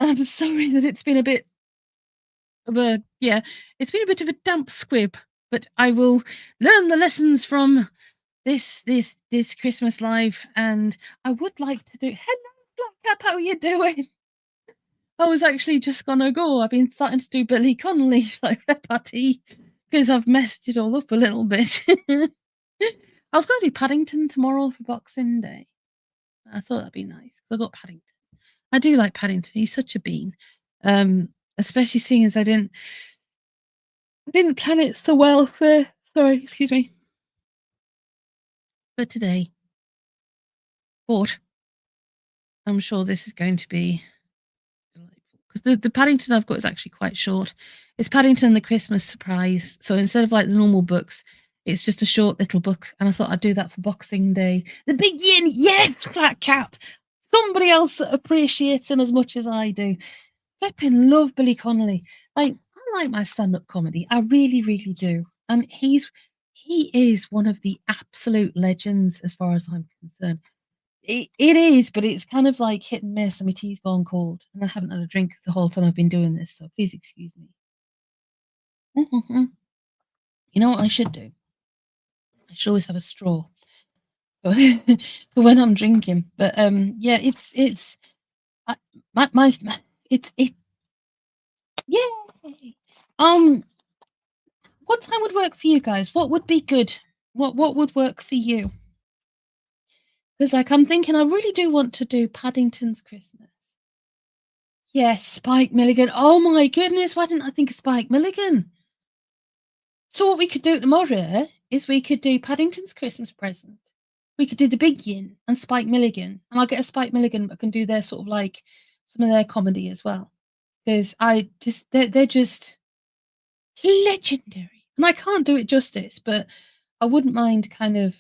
I'm sorry that it's been a bit of a, yeah, it's been a bit of a damp squib, but I will learn the lessons from this Christmas live, and I would like to do. Hello, Black Cap, how are you doing? I was actually just gonna go. I've been starting to do Billy Connolly like repartee because I've messed it all up a little bit. I was going to do Paddington tomorrow for Boxing Day. I thought that'd be nice. I got Paddington. I do like Paddington. He's such a bean. Especially seeing as I didn't plan it so well for, sorry, excuse me, for today. But I'm sure this is going to be delightful because the Paddington I've got is actually quite short. It's Paddington the Christmas Surprise. So instead of like the normal books, it's just a short little book. And I thought I'd do that for Boxing Day. The Big Yin, yes, Flat Cap. Somebody else that appreciates him as much as I do. Flipping love Billy Connolly. Like I like my stand-up comedy. I really, really do. And he is one of the absolute legends as far as I'm concerned. It is, but it's kind of like hit and miss, and my tea's gone cold, and I haven't had a drink the whole time I've been doing this, so please excuse me. Mhm. You know what I should do? I should always have a straw for for when I'm drinking. But yeah, it's I, my it yay. Um, what time would work for you guys? What would be good? What would work for you? Because like I'm thinking, I really do want to do Paddington's Christmas. Yes, Spike Milligan. Oh my goodness, why didn't I think of Spike Milligan? So what we could do tomorrow is we could do Paddington's Christmas present. We could do the Big Yin and Spike Milligan, and I'll get a Spike Milligan that can do their sort of like some of their comedy as well. Because I just they're just legendary, and I can't do it justice, but I wouldn't mind kind of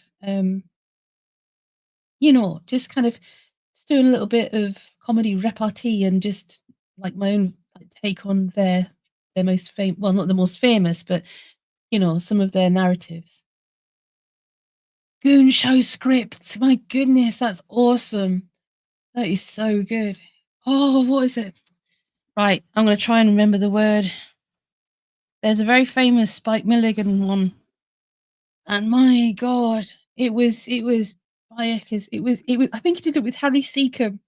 just kind of just doing a little bit of comedy repartee and just like my own like, take on their most famous, well, not the most famous, but some of their narratives. Goon show scripts. My goodness, that's awesome. That is so good. Oh, what is it? Right, I'm gonna try and remember the word. There's a very famous Spike Milligan one, and my God, it was by Eckers. It was. I think he did it with Harry Seacombe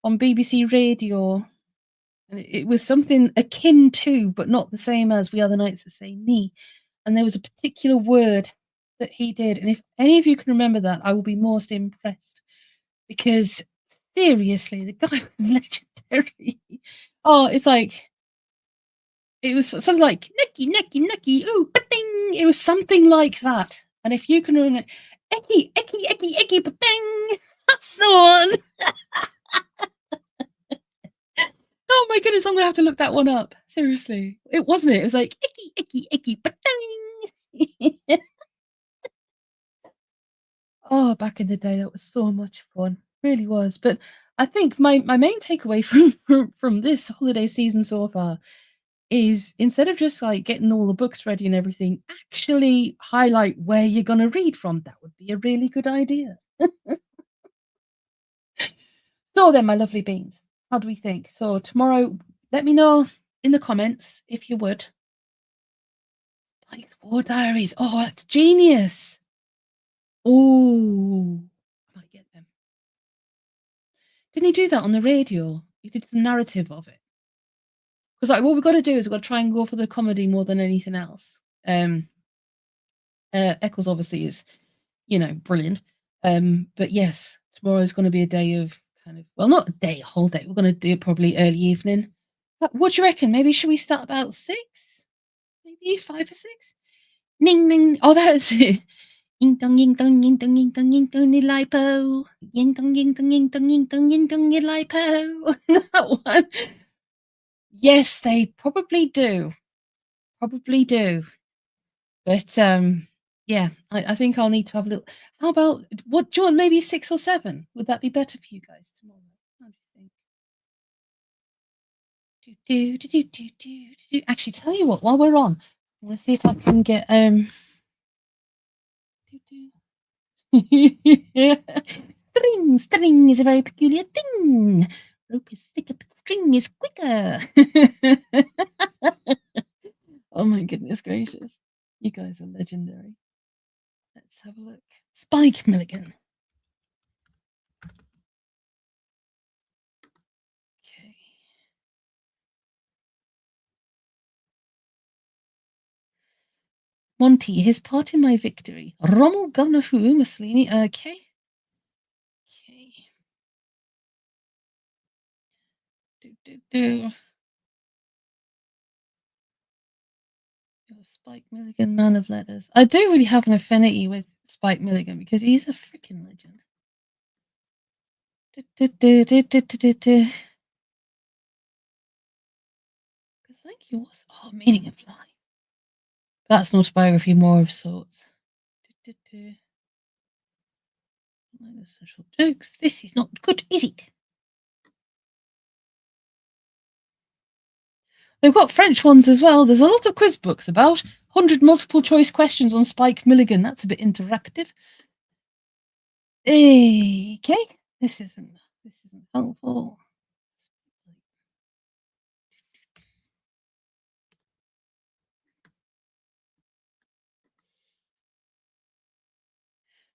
on BBC Radio, and it was something akin to, but not the same as We Are the Knights That Say Knee. And there was a particular word that he did, and if any of you can remember that, I will be most impressed because seriously, the guy was legendary. Oh, it's like it was something like "Nicky, Nicky, Nicky, ooh, ba-ding." It was something like that. And if you can remember, "Ecky, Ecky, Ecky, Ecky, ba-ding." That's the one. Oh my goodness, I'm gonna have to look that one up. Seriously. It wasn't it. It was like icky, icky, icky, ba-ding. Oh, back in the day, that was so much fun. Really was. But I think my main takeaway from this holiday season so far is instead of just like getting all the books ready and everything, actually highlight where you're gonna read from. That would be a really good idea. So then, my lovely beans, how do we think? So tomorrow, let me know in the comments if you would. Like War Diaries. Oh, that's genius. Oh, I might get them. Didn't he do that on the radio? He did the narrative of it. Because like what we've got to do is we've got to try and go for the comedy more than anything else. Eccles obviously is, brilliant. But yes, tomorrow's going to be a day of kind of not a day, a whole day. We're going to do it probably early evening. But what do you reckon? Maybe should we start about 6? Maybe 5 or 6? Ning ning. Oh, that's it. Ying dong ying dong ying dong ying dong ying dong lipo. Ying dong ying dong ying dong ying dong ying dong lipo. That one. Yes, they probably do. Probably do. But yeah, I think I'll need to have a little. How about what do you want? Maybe 6 or 7? Would that be better for you guys tomorrow? How do you think? Actually, tell you what. While we're on, I want to see if I can get do, do. String is a very peculiar thing. Rope is thicker, but string is quicker. Oh my goodness gracious. You guys are legendary. Let's have a look. Spike Milligan. Okay. Monty, his part in my victory. Rommel, Governor Who, Mussolini. Okay. Okay. Do. Spike Milligan, man of letters. I do really have an affinity with Spike Milligan because he's a freaking legend. 'Cause I think he was Meaning of Life. That's an autobiography more of sorts. Minus social jokes. This is not good, is it? They've got French ones as well. There's a lot of quiz books about 100 multiple choice questions on Spike Milligan. That's a bit interactive. Okay, this isn't helpful.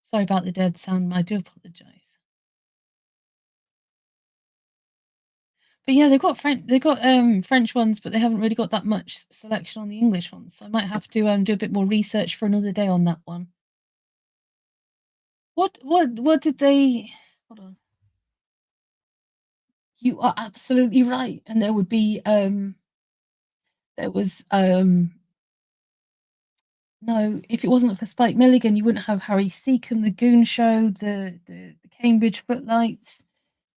Sorry about the dead sound. I do apologise. But yeah, they've got French ones, but they haven't really got that much selection on the English ones. So I might have to do a bit more research for another day on that one. What did they? Hold on. You are absolutely right, and there would be there was no, if it wasn't for Spike Milligan, you wouldn't have Harry Seacombe, The Goon Show, the Cambridge Footlights,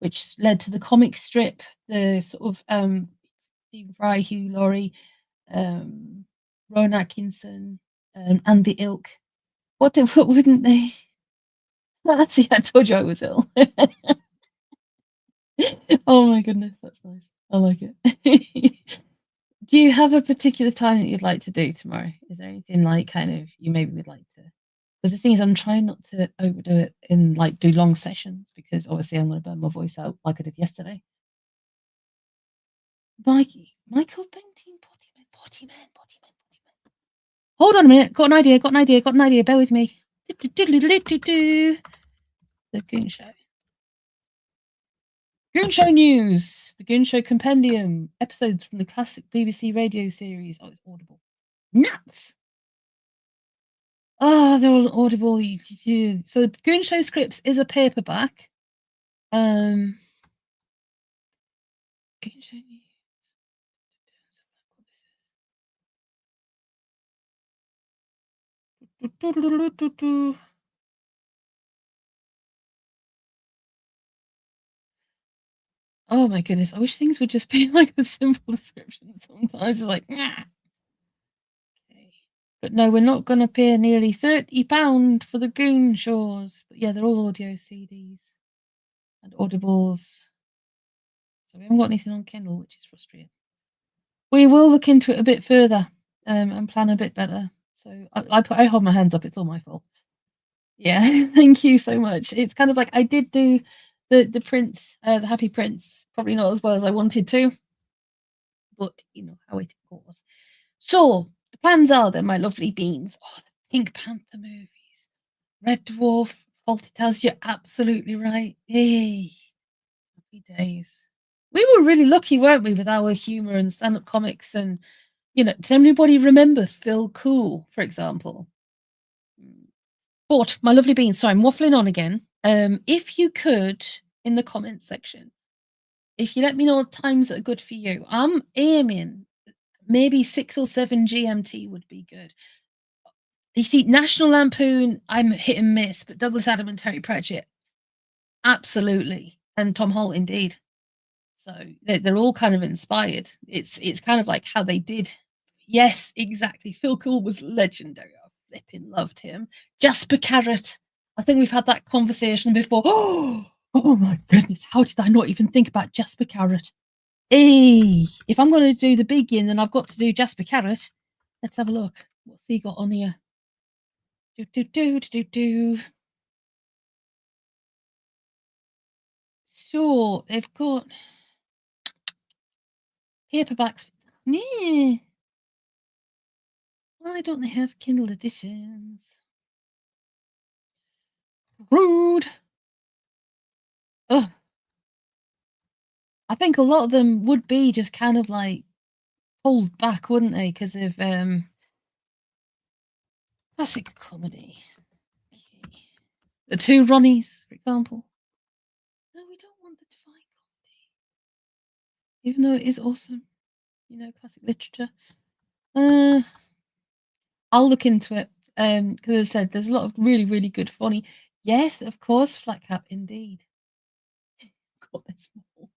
which led to the comic strip, the sort of Stephen Fry, Hugh Laurie, Rowan Atkinson, and the ilk. What wouldn't they? See, I told you I was ill. Oh my goodness, that's nice. I like it. Do you have a particular time that you'd like to do tomorrow? Is there anything like kind of you maybe would like to? Because the thing is, I'm trying not to overdo it and like do long sessions because obviously I'm going to burn my voice out like I did yesterday. Michael Benteen, Potty Man. Hold on a minute. Got an idea. Bear with me. The Goon Show. Goon Show News. The Goon Show Compendium. Episodes from the classic BBC radio series. Oh, it's audible. Nuts. Oh, they're all audible. So the Goon Show Scripts is a paperback. Goon Show News. Oh my goodness! I wish things would just be like a simple description. Sometimes it's like, nah. Okay. But no, we're not going to pay nearly £30 for the Goon Shows. But yeah, they're all audio CDs and audibles. So we haven't got anything on Kindle, which is frustrating. We will look into it a bit further and plan a bit better. So I hold my hands up. It's all my fault. Yeah, thank you so much. It's kind of like I did do the Prince, the Happy Prince, probably not as well as I wanted to, but you know how it goes. So the plans are then, my lovely beans. Oh, the Pink Panther movies, Red Dwarf, Fawlty Towers. You're absolutely right. Hey, happy days. We were really lucky, weren't we, with our humor and stand-up comics and does anybody remember Phil Cool, for example? But my lovely beans, sorry, I'm waffling on again. If you could, in the comments section, if you let me know times that are good for you, I'm aiming maybe 6 or 7 GMT would be good. You see, National Lampoon, I'm hit and miss, but Douglas Adam and Terry Pratchett, absolutely, and Tom Holt, indeed. So they're all kind of inspired. It's kind of like how they did. Yes, exactly. Phil Cool was legendary. I flipping loved him. Jasper Carrot. I think we've had that conversation before. Oh my goodness! How did I not even think about Jasper Carrot? Hey, if I'm going to do the big yin, then I've got to do Jasper Carrot. Let's have a look. What's he got on here? Do. Sure, they've got paperbacks. Yeah. Why don't they have Kindle editions? Rude. Ugh. I think a lot of them would be just kind of like pulled back, wouldn't they? Because of classic comedy. Okay. The Two Ronnies, for example. No, we don't want the Divine Comedy. Even though it is awesome. Classic literature. I'll look into it. Because as I said, there's a lot of really, really good funny. Yes, of course, Flat Cap, indeed. forgot they're small.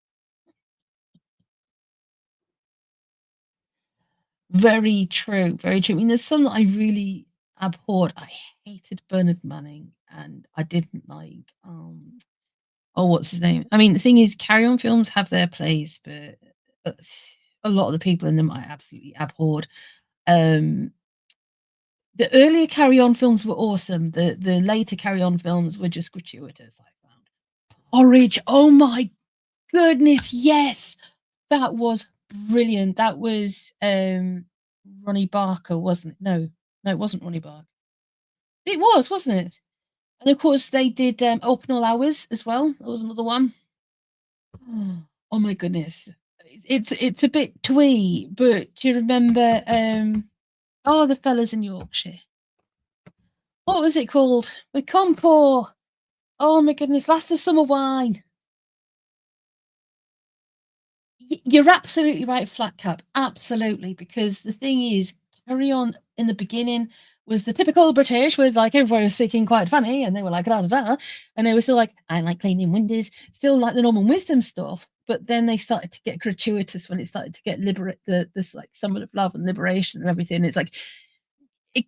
Very true, very true. I mean, there's some that I really abhorred. I hated Bernard Manning, and I didn't like, oh, what's his name? I mean, the thing is, Carry On films have their place, but, uh, a lot of the people in them I absolutely abhorred. Um, the earlier Carry On films were awesome. The later Carry On films were just gratuitous, I found. Porridge, oh my goodness, yes! That was brilliant. That was, Ronnie Barker, wasn't it? No. No, it wasn't Ronnie Barker. It was, wasn't it? And of course, they did, Open All Hours as well. That was another one. Oh my goodness. It's a bit twee, but do you remember, oh, the fellas in Yorkshire? What was it called? The Compo. Oh my goodness, Last of Summer Wine. You're absolutely right, flat cap. Absolutely, because the thing is, Carry On in the beginning was the typical British with like everybody was speaking quite funny, and they were like da da da, and they were still like, I like cleaning windows, still like the Norman Wisdom stuff. But then they started to get gratuitous when it started to get liberate this like Summer of Love and Liberation and everything. It's like it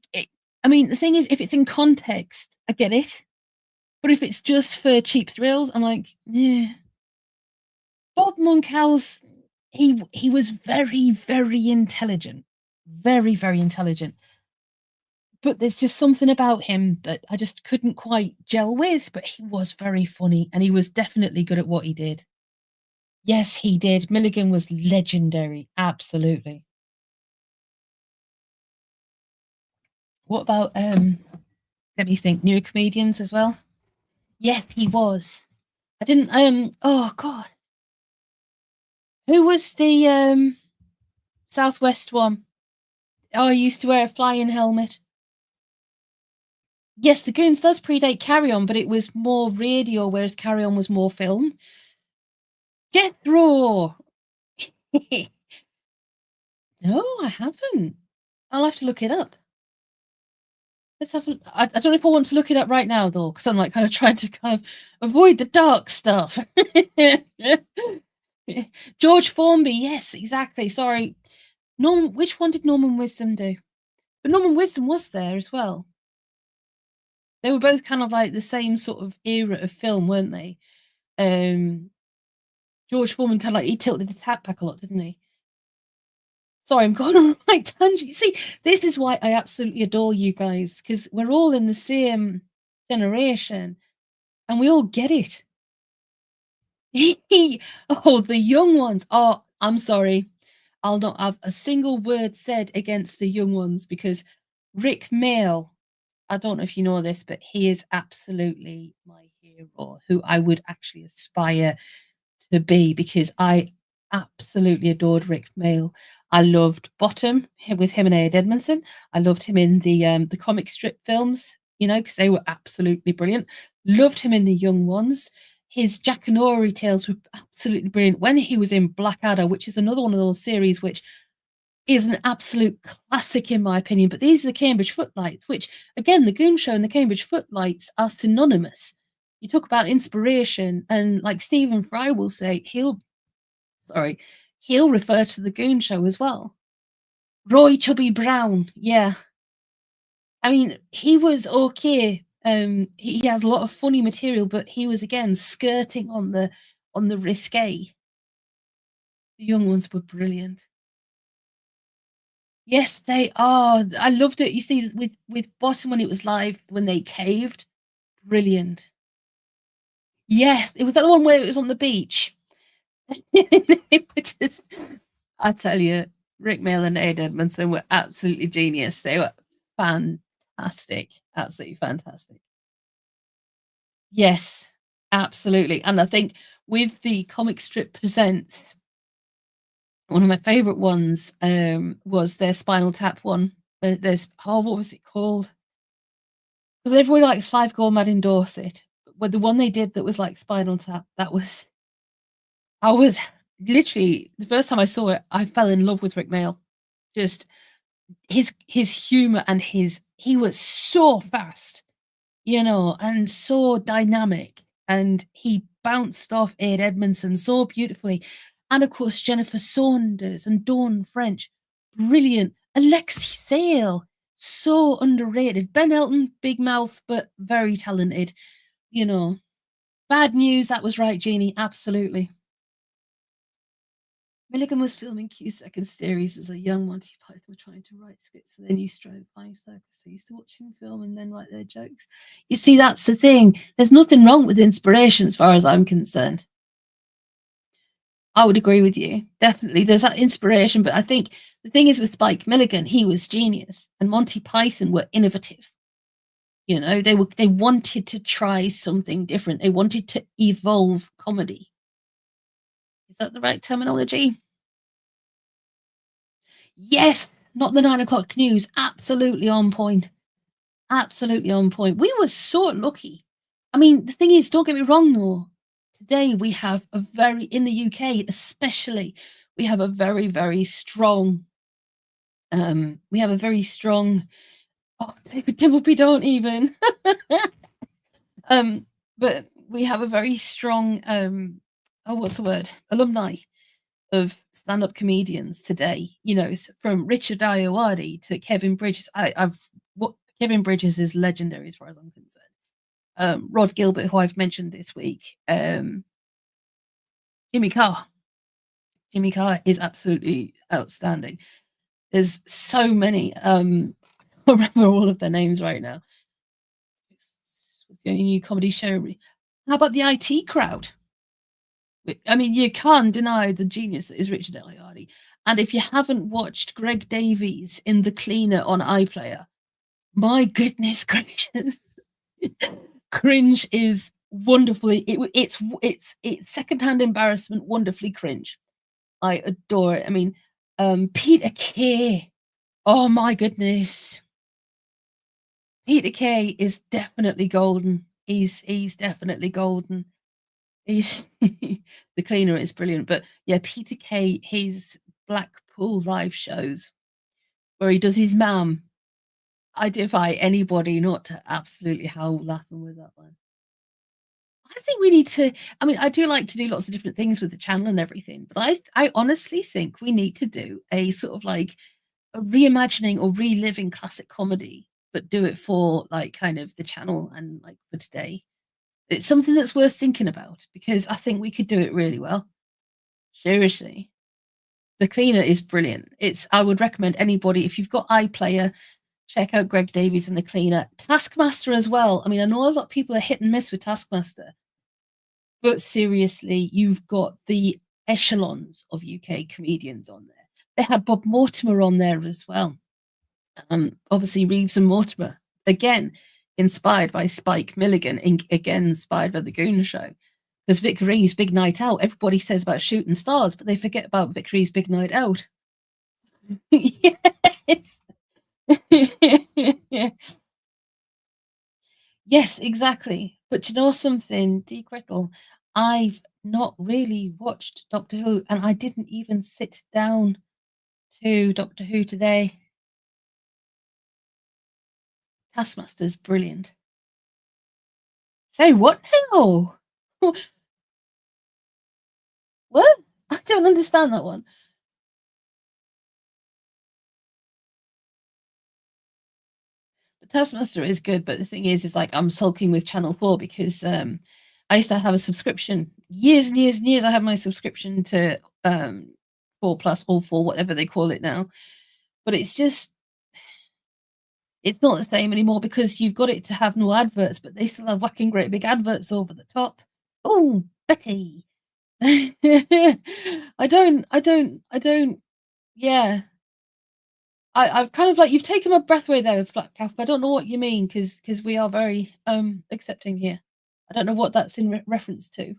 I mean, the thing is, if it's in context, I get it. But if it's just for cheap thrills, I'm like, yeah. Bob Monkhouse, he was very, very intelligent. Very, very intelligent. But there's just something about him that I just couldn't quite gel with, but he was very funny, and he was definitely good at what he did. Yes, he did. Milligan was legendary, absolutely. What about, let me think, newer comedians as well? Yes, he was. I didn't, oh god, who was the, Southwest one? Oh, he used to wear a flying helmet. Yes, The Goons does predate Carry On, but it was more radio, whereas Carry On was more film. Jethro! No, I haven't. I'll have to look it up. Let's have a I don't know if I want to look it up right now, though, because 'cause I'm, like, kinda trying to kind of avoid the dark stuff. George Formby, yes, exactly, sorry. Norm which one did Norman Wisdom do? But Norman Wisdom was there as well. They were both kind of, like, the same sort of era of film, weren't they? Um George Foreman kinda like he tilted his hat back a lot, didn't he? Sorry, I'm going on a right tangent. See, this is why I absolutely adore you guys, because 'cause we're all in the same generation and we all get it. Oh, the young ones. Oh, I'm sorry. I'll not have a single word said against the young ones because Rick Mail, I don't know if you know this, but he is absolutely my hero who I would actually aspire to be because I absolutely adored Rick Mail. I loved Bottom with him and Ed Edmondson. I loved him in the comic strip films, you know, because they were absolutely brilliant. Loved him in the Young Ones. His Jack and Ori tales were absolutely brilliant. When he was in Blackadder, which is another one of those series which is an absolute classic in my opinion. But these are the Cambridge Footlights, which again, the Goon Show and the Cambridge Footlights are synonymous. You talk about inspiration, and like Stephen Fry will say, sorry, he'll refer to the Goon Show as well. Roy Chubby Brown, yeah. I mean, he was okay. He had a lot of funny material, but he was again skirting on the risque. The young ones were brilliant. Yes, they are. I loved it. You see, with Bottom when it was live, when they caved, brilliant. Yes, it was that one where it was on the beach. They were just, I tell you, Rick Mail and Ed Edmondson were absolutely genius. They were fantastic, absolutely fantastic. Yes, absolutely. And I think with the comic strip presents, one of my favorite ones was their Spinal Tap one. There's oh, what was it called? Because everybody likes Five Gold Mad in Dorset. But the one they did that was like Spinal Tap, that was I was literally the first time I saw it, I fell in love with Rick Mail. Just his humor and his he was so fast, you know, and so dynamic. and he bounced off Ed Edmondson so beautifully. And of course, Jennifer Saunders and Dawn French, brilliant. Alexi Sale, so underrated. Ben Elton, big mouth, but very talented. You know, bad news. That was right, Jeannie. Absolutely. Milligan was filming Q second series as a young Monty Python trying to write scripts, and then used to drive by circus. So used to watch him film and then write their jokes. You see, that's the thing. There's nothing wrong with inspiration as far as I'm concerned. I would agree with you. Definitely. There's that inspiration, but I think the thing is with Spike Milligan, he was genius, and Monty Python were innovative. You know, they wanted to try something different. They wanted to evolve comedy. Is that the right terminology? Yes, not the 9 o'clock news. Absolutely on point. Absolutely on point. We were so lucky. I mean, the thing is, don't get me wrong though. Today we have a very, in the UK especially, we have a very, very strong, we have a very strong, oh, David Dimbleby, don't even. But we have a very strong, oh, what's the word? Alumni of stand-up comedians today. You know, from Richard Ayoade to Kevin Bridges. Kevin Bridges is legendary as far as I'm concerned. Rod Gilbert, who I've mentioned this week. Jimmy Carr. Jimmy Carr is absolutely outstanding. There's so many. I can't remember all of their names right now. It's the only new comedy show. How about the IT Crowd? I mean, you can't deny the genius that is Richard Ayoade. And if you haven't watched Greg Davies in The Cleaner on iPlayer, my goodness gracious, cringe is wonderfully. It's secondhand embarrassment, wonderfully cringe. I adore it. I mean, Peter Kay. Oh my goodness, Peter Kay is definitely golden. He's definitely golden. He's The Cleaner is brilliant, but yeah, Peter Kay, his Blackpool live shows where he does his mam. I defy anybody not to absolutely howl laughing with that one. I think we need to. I mean, I do like to do lots of different things with the channel and everything, but I honestly think we need to do a sort of like a reimagining or reliving classic comedy, but do it for like kind of the channel and like for today. It's something that's worth thinking about because I think we could do it really well. Seriously. The Cleaner is brilliant. I would recommend anybody, if you've got iPlayer, check out Greg Davies and The Cleaner. Taskmaster as well. I mean, I know a lot of people are hit and miss with Taskmaster, but seriously, you've got the echelons of UK comedians on there. They had Bob Mortimer on there as well. Obviously, Reeves and Mortimer, again, inspired by Spike Milligan, again, inspired by The Goon Show. Because Vic Reeves' Big Night Out, everybody says about shooting stars, but they forget about Vic Reeves' Big Night Out. Yes. Yes, exactly. But you know something, Dee Gretel, I've not really watched Doctor Who, and I didn't even sit down to Doctor Who today. Taskmaster's brilliant. Say what now? What? I don't understand that one. But Taskmaster is good, but the thing is like I'm sulking with Channel 4 because I used to have a subscription. Years and years and years I had my subscription to 4 Plus or 4, whatever they call it now. But it's not the same anymore because you've got it to have no adverts, but they still have whacking great big adverts over the top. Oh, Betty. I don't. Yeah. I've kind of like you've taken my breath away there, Flat Cap. I don't know what you mean because we are very accepting here. I don't know what that's in reference to,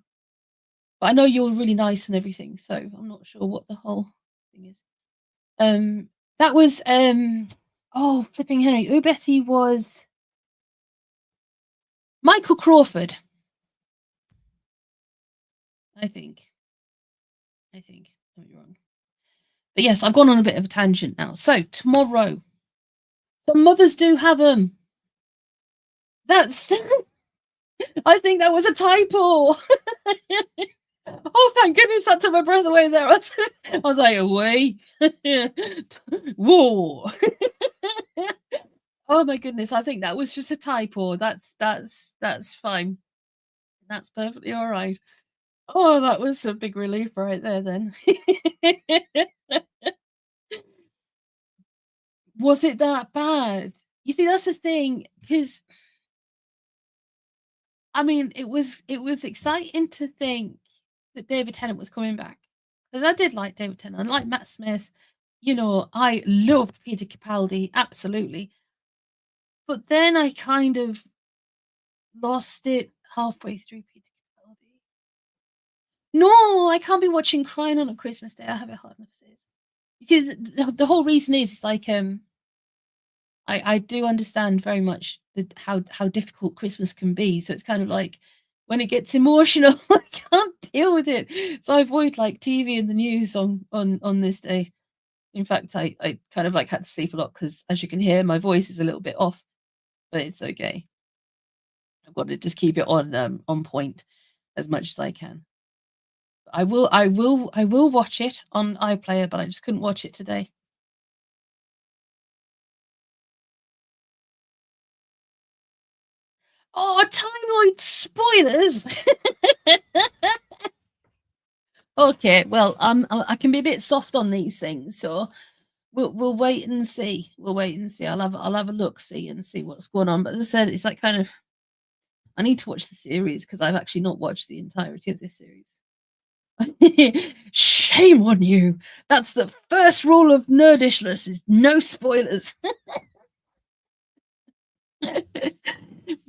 but I know you're really nice and everything, so I'm not sure what the whole thing is. That was oh flipping Henry. Who Betty was Michael Crawford, I think. I think. I'm wrong. But yes, I've gone on a bit of a tangent now. So tomorrow, the mothers do have them. That's I think that was a typo. Oh, thank goodness that took my breath away there. I was like, away. Whoa. Oh my goodness, I think that was just a typo. That's fine. That's perfectly all right. Oh, that was a big relief right there then. Was it that bad? You see, that's the thing, because I mean, it was exciting to think that David Tennant was coming back, because I did like David Tennant. I like Matt Smith. I loved Peter Capaldi, absolutely. But then I kind of lost it halfway through Peter Capaldi. No, I can't be watching Crying on a Christmas Day. I have it hard enough as it is. You see, the whole reason is like I do understand very much how difficult Christmas can be. So it's kind of like when it gets emotional, I can't deal with it. So I avoid like TV and the news on this day. In fact, I kind of like had to sleep a lot because, as you can hear, my voice is a little bit off, but it's okay. I've got to just keep it on point as much as I can. I will watch it on iPlayer, but I just couldn't watch it today. Oh, timeoid spoilers! Okay, well, I can be a bit soft on these things, so we'll wait and see. We'll wait and see. I'll have a look, see, and see what's going on. But as I said, it's like kind of I need to watch the series because I've actually not watched the entirety of this series. Shame on you. That's the first rule of nerdishness: is no spoilers.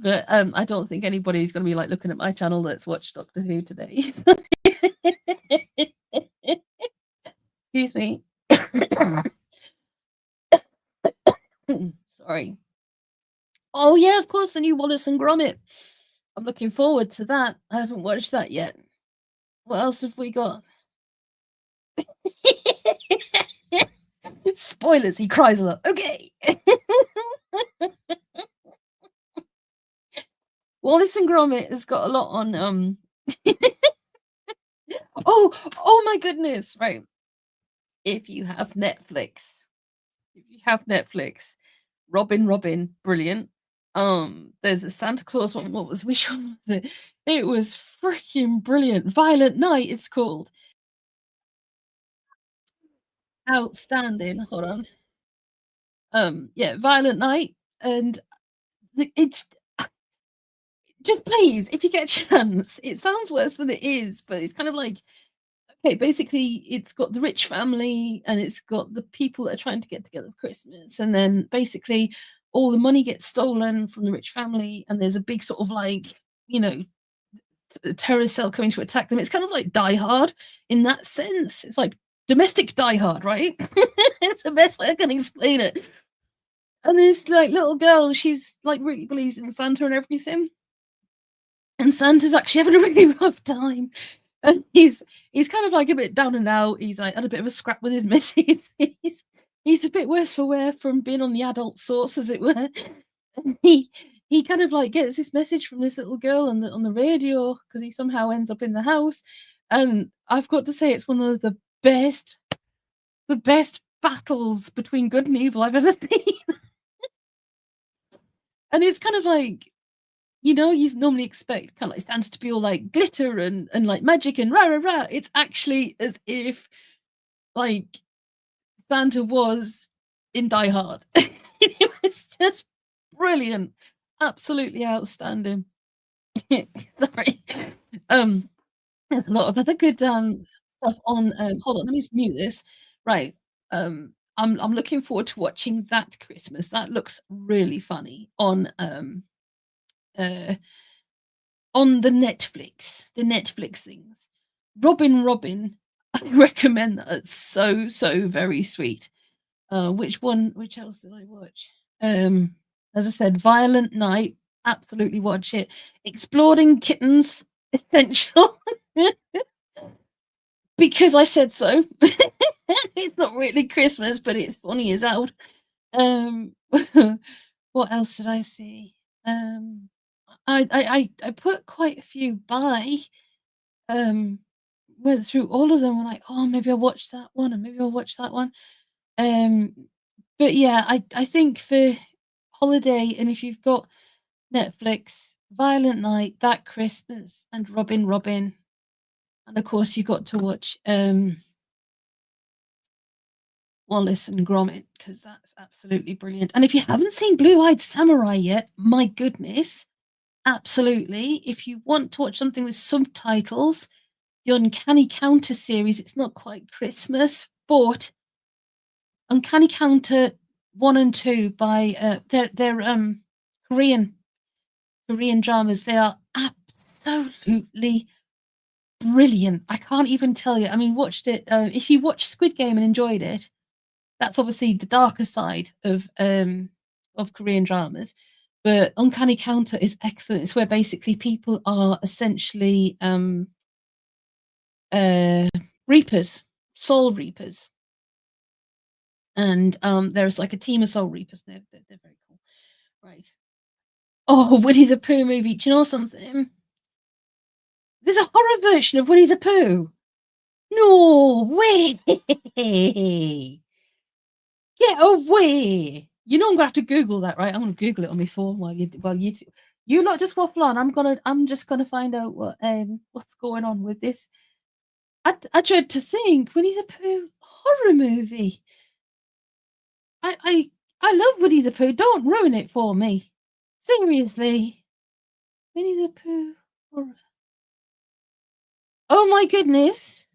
But I don't think anybody's going to be like looking at my channel that's watched Doctor Who today. Excuse me. Sorry. Oh yeah, of course, the new Wallace and Gromit. I'm looking forward to that. I haven't watched that yet. What else have we got? Spoilers. He cries a lot. Okay. Wallace and Gromit has got a lot on. Oh my goodness! Right. If you have Netflix, if you have Netflix, Robin, brilliant. There's a Santa Claus one. What was which one was it? It was freaking brilliant. Violent Night, it's called. Outstanding. Hold on. Yeah, Violent Night, and it's just please, if you get a chance. It sounds worse than it is, but it's kind of like okay, basically, it's got the rich family and it's got the people that are trying to get together for Christmas, and then basically all the money gets stolen from the rich family, and there's a big sort of like you know terrorist cell coming to attack them. It's kind of like Die Hard in that sense. It's like domestic Die Hard, right? It's the best way I can explain it. And this like little girl, she's like really believes in Santa and everything. And Santa's actually having a really rough time. And he's kind of like a bit down and out. He's like had a bit of a scrap with his missus. He's a bit worse for wear from being on the adult source, as it were. And he kind of like gets this message from this little girl on the radio because he somehow ends up in the house. And I've got to say, it's one of the best battles between good and evil I've ever seen. And it's kind of like you normally expect kind of like Santa to be all like glitter and like magic and rah rah rah. It's actually as if like Santa was in Die Hard. It was just brilliant, absolutely outstanding. Sorry, um, there's a lot of other good stuff on. Hold on, let me just mute this. Right, I'm looking forward to watching that Christmas. That looks really funny uh on the Netflix things. Robin, I recommend that. It's so, so very sweet. Which else did I watch? As I said, Violent Night, absolutely watch it. Exploding Kittens, essential. Because I said so. It's not really Christmas, but it's funny as out. Um, what else did I see? Um, I put quite a few by, um, went through all of them, and like, "Oh, maybe I'll watch that one, and maybe I'll watch that one." Um, but yeah, I think for holiday, and if you've got Netflix, Violent Night, That Christmas, and Robin Robin, and of course you got to watch, Wallace and Gromit, because that's absolutely brilliant. And if you haven't seen Blue-Eyed Samurai yet, my goodness, absolutely. If you want to watch something with subtitles, the Uncanny Counter series, it's not quite Christmas, but Uncanny Counter 1 and 2 by, they're Korean Korean dramas. They are absolutely brilliant. I can't even tell you. I mean, watched it, if you watched Squid Game and enjoyed it, that's obviously the darker side of Korean dramas. But Uncanny Counter is excellent. It's where basically people are essentially uh reapers, soul reapers. And there's like a team of soul reapers. They're very cool. Right. Oh, Winnie the Pooh movie. Do you know something? There's a horror version of Winnie the Pooh. No way! Get away! You know I'm gonna have to Google that, right? I'm gonna Google it on my phone while you lot just waffle on. I'm just gonna find out what's going on with this. I dread to think Winnie the Pooh horror movie. I I I love Winnie the Pooh. Don't ruin it for me. Seriously, Winnie the Pooh horror. Oh my goodness!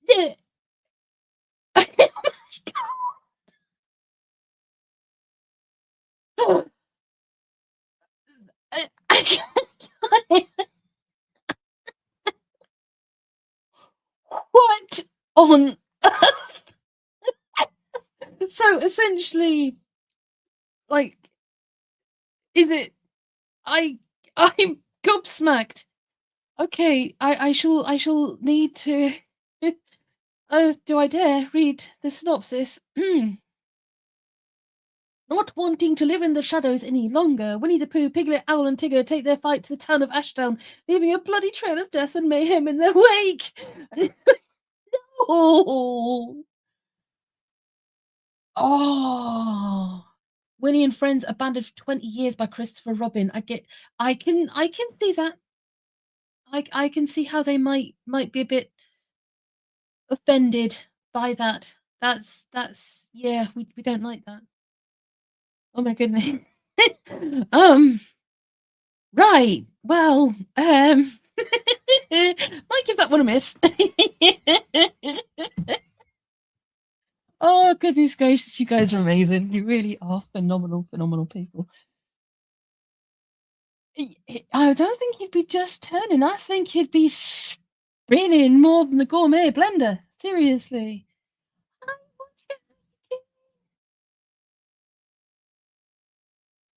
Yeah. Oh my god! I can't. What on earth? So essentially, like, is it? I I'm gobsmacked. Okay, I shall need to. Do I dare read the synopsis? Not wanting to live in the shadows any longer, Winnie the Pooh, Piglet, Owl, and Tigger take their fight to the town of Ashdown, leaving a bloody trail of death and mayhem in their wake. Oh, oh. Winnie and Friends, abandoned for 20 years by Christopher Robin. I can see that. I can see how they might be a bit offended by that. That's yeah, we don't like that. Oh my goodness. um, right. Well, might give that one a miss. Oh goodness gracious, you guys are amazing. You really are phenomenal, phenomenal people. I don't think he'd be just turning. I think he'd be spinning more than the gourmet blender. Seriously.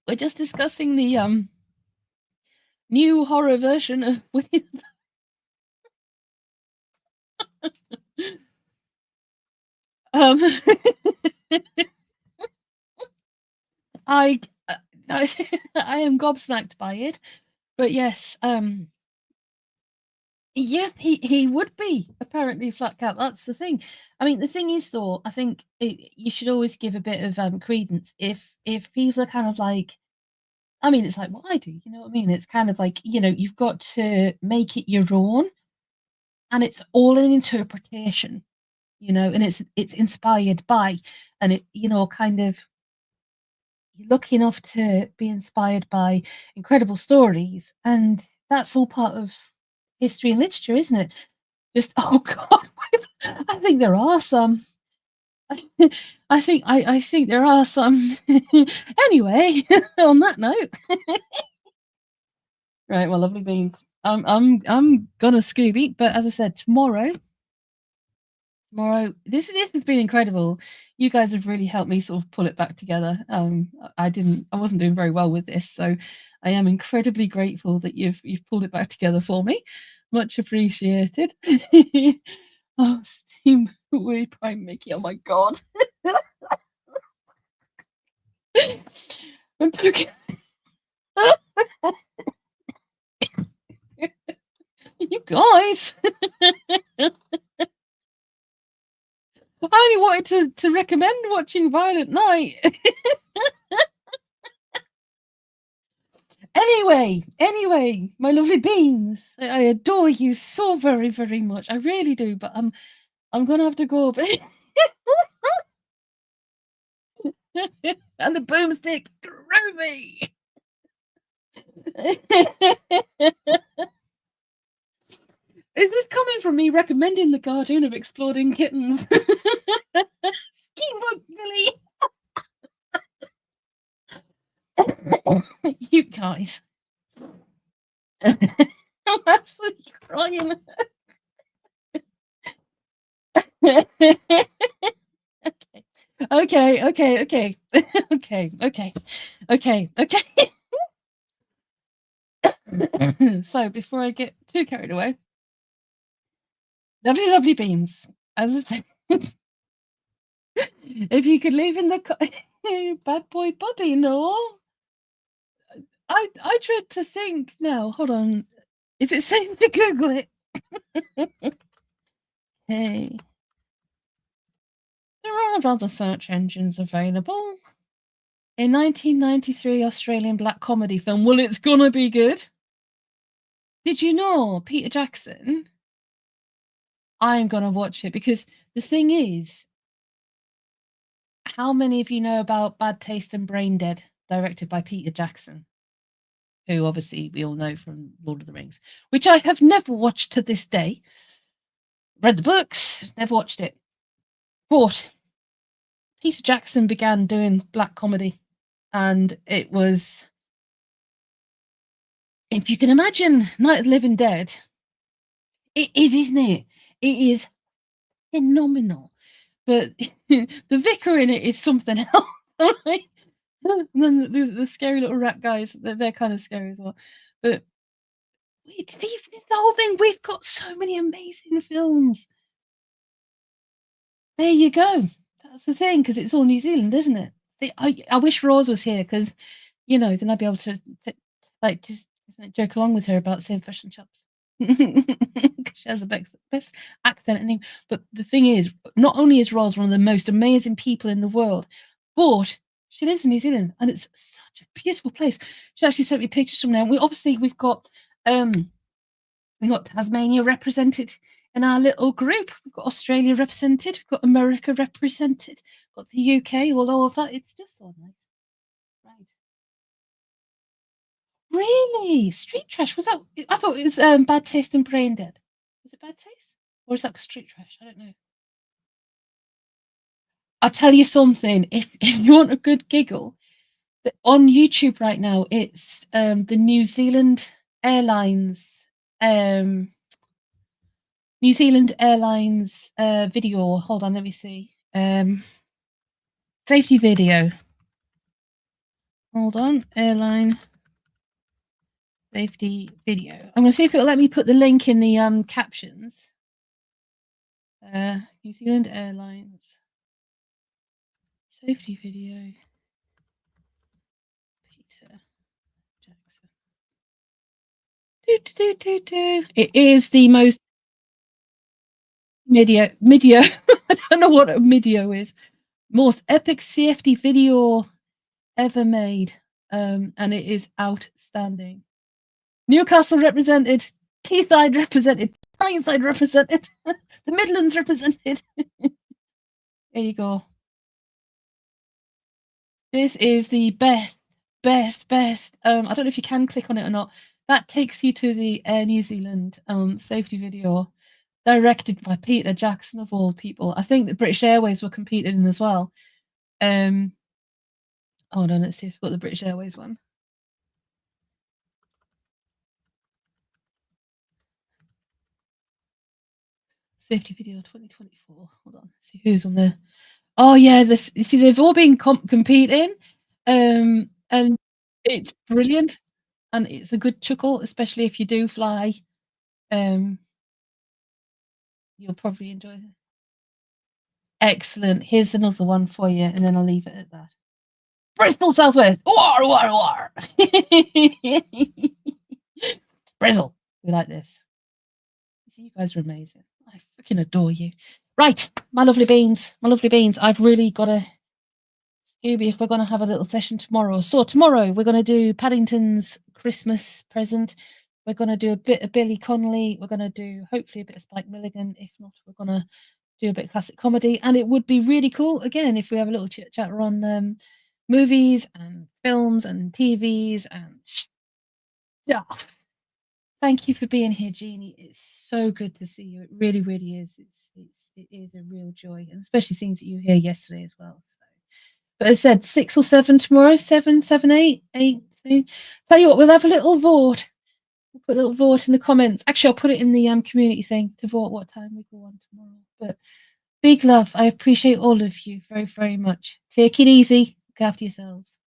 We're just discussing the new horror version of Winnie. um I, I I am gobsmacked by it. But yes, yes, he would be apparently flat cap. That's the thing. I mean, the thing is, though, I think you should always give a bit of credence if people are kind of like, I mean, it's like what I do. You know what I mean? It's kind of like you've got to make it your own, and it's all an interpretation. And it's inspired by, and it kind of you're lucky enough to be inspired by incredible stories, and that's all part of history and literature, isn't it? Just oh god, I think there are some. I think there are some. Anyway, on that note, right, well, lovely beans. I'm gonna Scooby, but as I said, tomorrow, this has been incredible. You guys have really helped me sort of pull it back together. I wasn't doing very well with this, so I am incredibly grateful that you've pulled it back together for me. Much appreciated. Oh, Steam Way Prime Mickey, oh my god. And you guys, I only wanted to recommend watching Violent Night. Anyway, my lovely beans, I adore you so very, very much. I really do, but I'm gonna have to go. And the boomstick, groovy. Is this coming from me recommending the cartoon of exploding kittens? Steampunk Billy. You guys. I'm absolutely crying. Okay. Okay. So before I get too carried away, lovely beans. As I said, if you could leave in the bad boy Bobby, no. I dread to think now. Hold on. Is it safe to Google it? Hey. There are other search engines available. A 1993 Australian black comedy film. Well, it's gonna be good. Did you know Peter Jackson? I'm gonna watch it because the thing is, how many of you know about Bad Taste and Brain Dead, directed by Peter Jackson, who obviously we all know from Lord of the Rings, which I have never watched to this day. Read the books, never watched it. But Peter Jackson began doing black comedy, and it was, if you can imagine Night of the Living Dead, it is, isn't it? It is phenomenal. But the vicar in it is something else. Right? And then the scary little rat guys, they're kind of scary as well. But it's the whole thing. We've got so many amazing films. There you go. That's the thing, because it's all New Zealand, isn't it? I wish Rose was here, because then I'd be able to like just joke along with her about saying fish and chips. She has the best accent anyway. But the thing is, not only is Rose one of the most amazing people in the world, but she lives in New Zealand, and it's such a beautiful place. She actually sent me pictures from there. We've got Tasmania represented in our little group. We've got Australia represented. We've got America represented. We've got the UK all over. It's just so nice. Right. Really? Street trash? Was that? I thought it was Bad Taste and Brain Dead. Was it Bad Taste? Or is that street trash? I don't know. I'll tell you something. If you want a good giggle, on YouTube right now, it's the New Zealand Airlines um video. Hold on, let me see. Safety video. Hold on, airline safety video. I'm gonna see if it'll let me put the link in the captions. New Zealand Airlines safety video. Peter Jackson. It is the most medio. I don't know what a medio is. Most epic CFD video ever made, and it is outstanding. Newcastle represented, Teesside represented, Tyneside represented, the Midlands represented. There you go. This is the best. I don't know if you can click on it or not. That takes you to the Air New Zealand safety video, directed by Peter Jackson of all people. I think the British Airways were competing in as well. Hold on, let's see if we've got the British Airways one. Safety video 2024. Hold on, let's see who's on there. Oh yeah, you see, they've all been competing, and it's brilliant, and it's a good chuckle, especially if you do fly. You'll probably enjoy it. Excellent. Here's another one for you, and then I'll leave it at that. Bristol Southwest. War, war, war. Bristol. We like this. You guys are amazing. I freaking adore you. Right, my lovely beans. My lovely beans. I've really got to Scooby if we're going to have a little session tomorrow. So tomorrow we're going to do Paddington's Christmas present. We're going to do a bit of Billy Connolly. We're going to do hopefully a bit of Spike Milligan. If not, we're going to do a bit of classic comedy. And it would be really cool, again, if we have a little chit chat on movies and films and TVs and stuff. Thank you for being here, Jeannie. It's so good to see you. It really, really is. It is a real joy, and especially seeing that you were here yesterday as well. So, but as I said, 6 or 7 tomorrow. 7, 7, 8, 8. Tell you what, we'll have a little vote. We'll put a little vote in the comments. Actually, I'll put it in the community thing to vote what time we go on tomorrow. But big love. I appreciate all of you very, very much. Take it easy. Look after yourselves.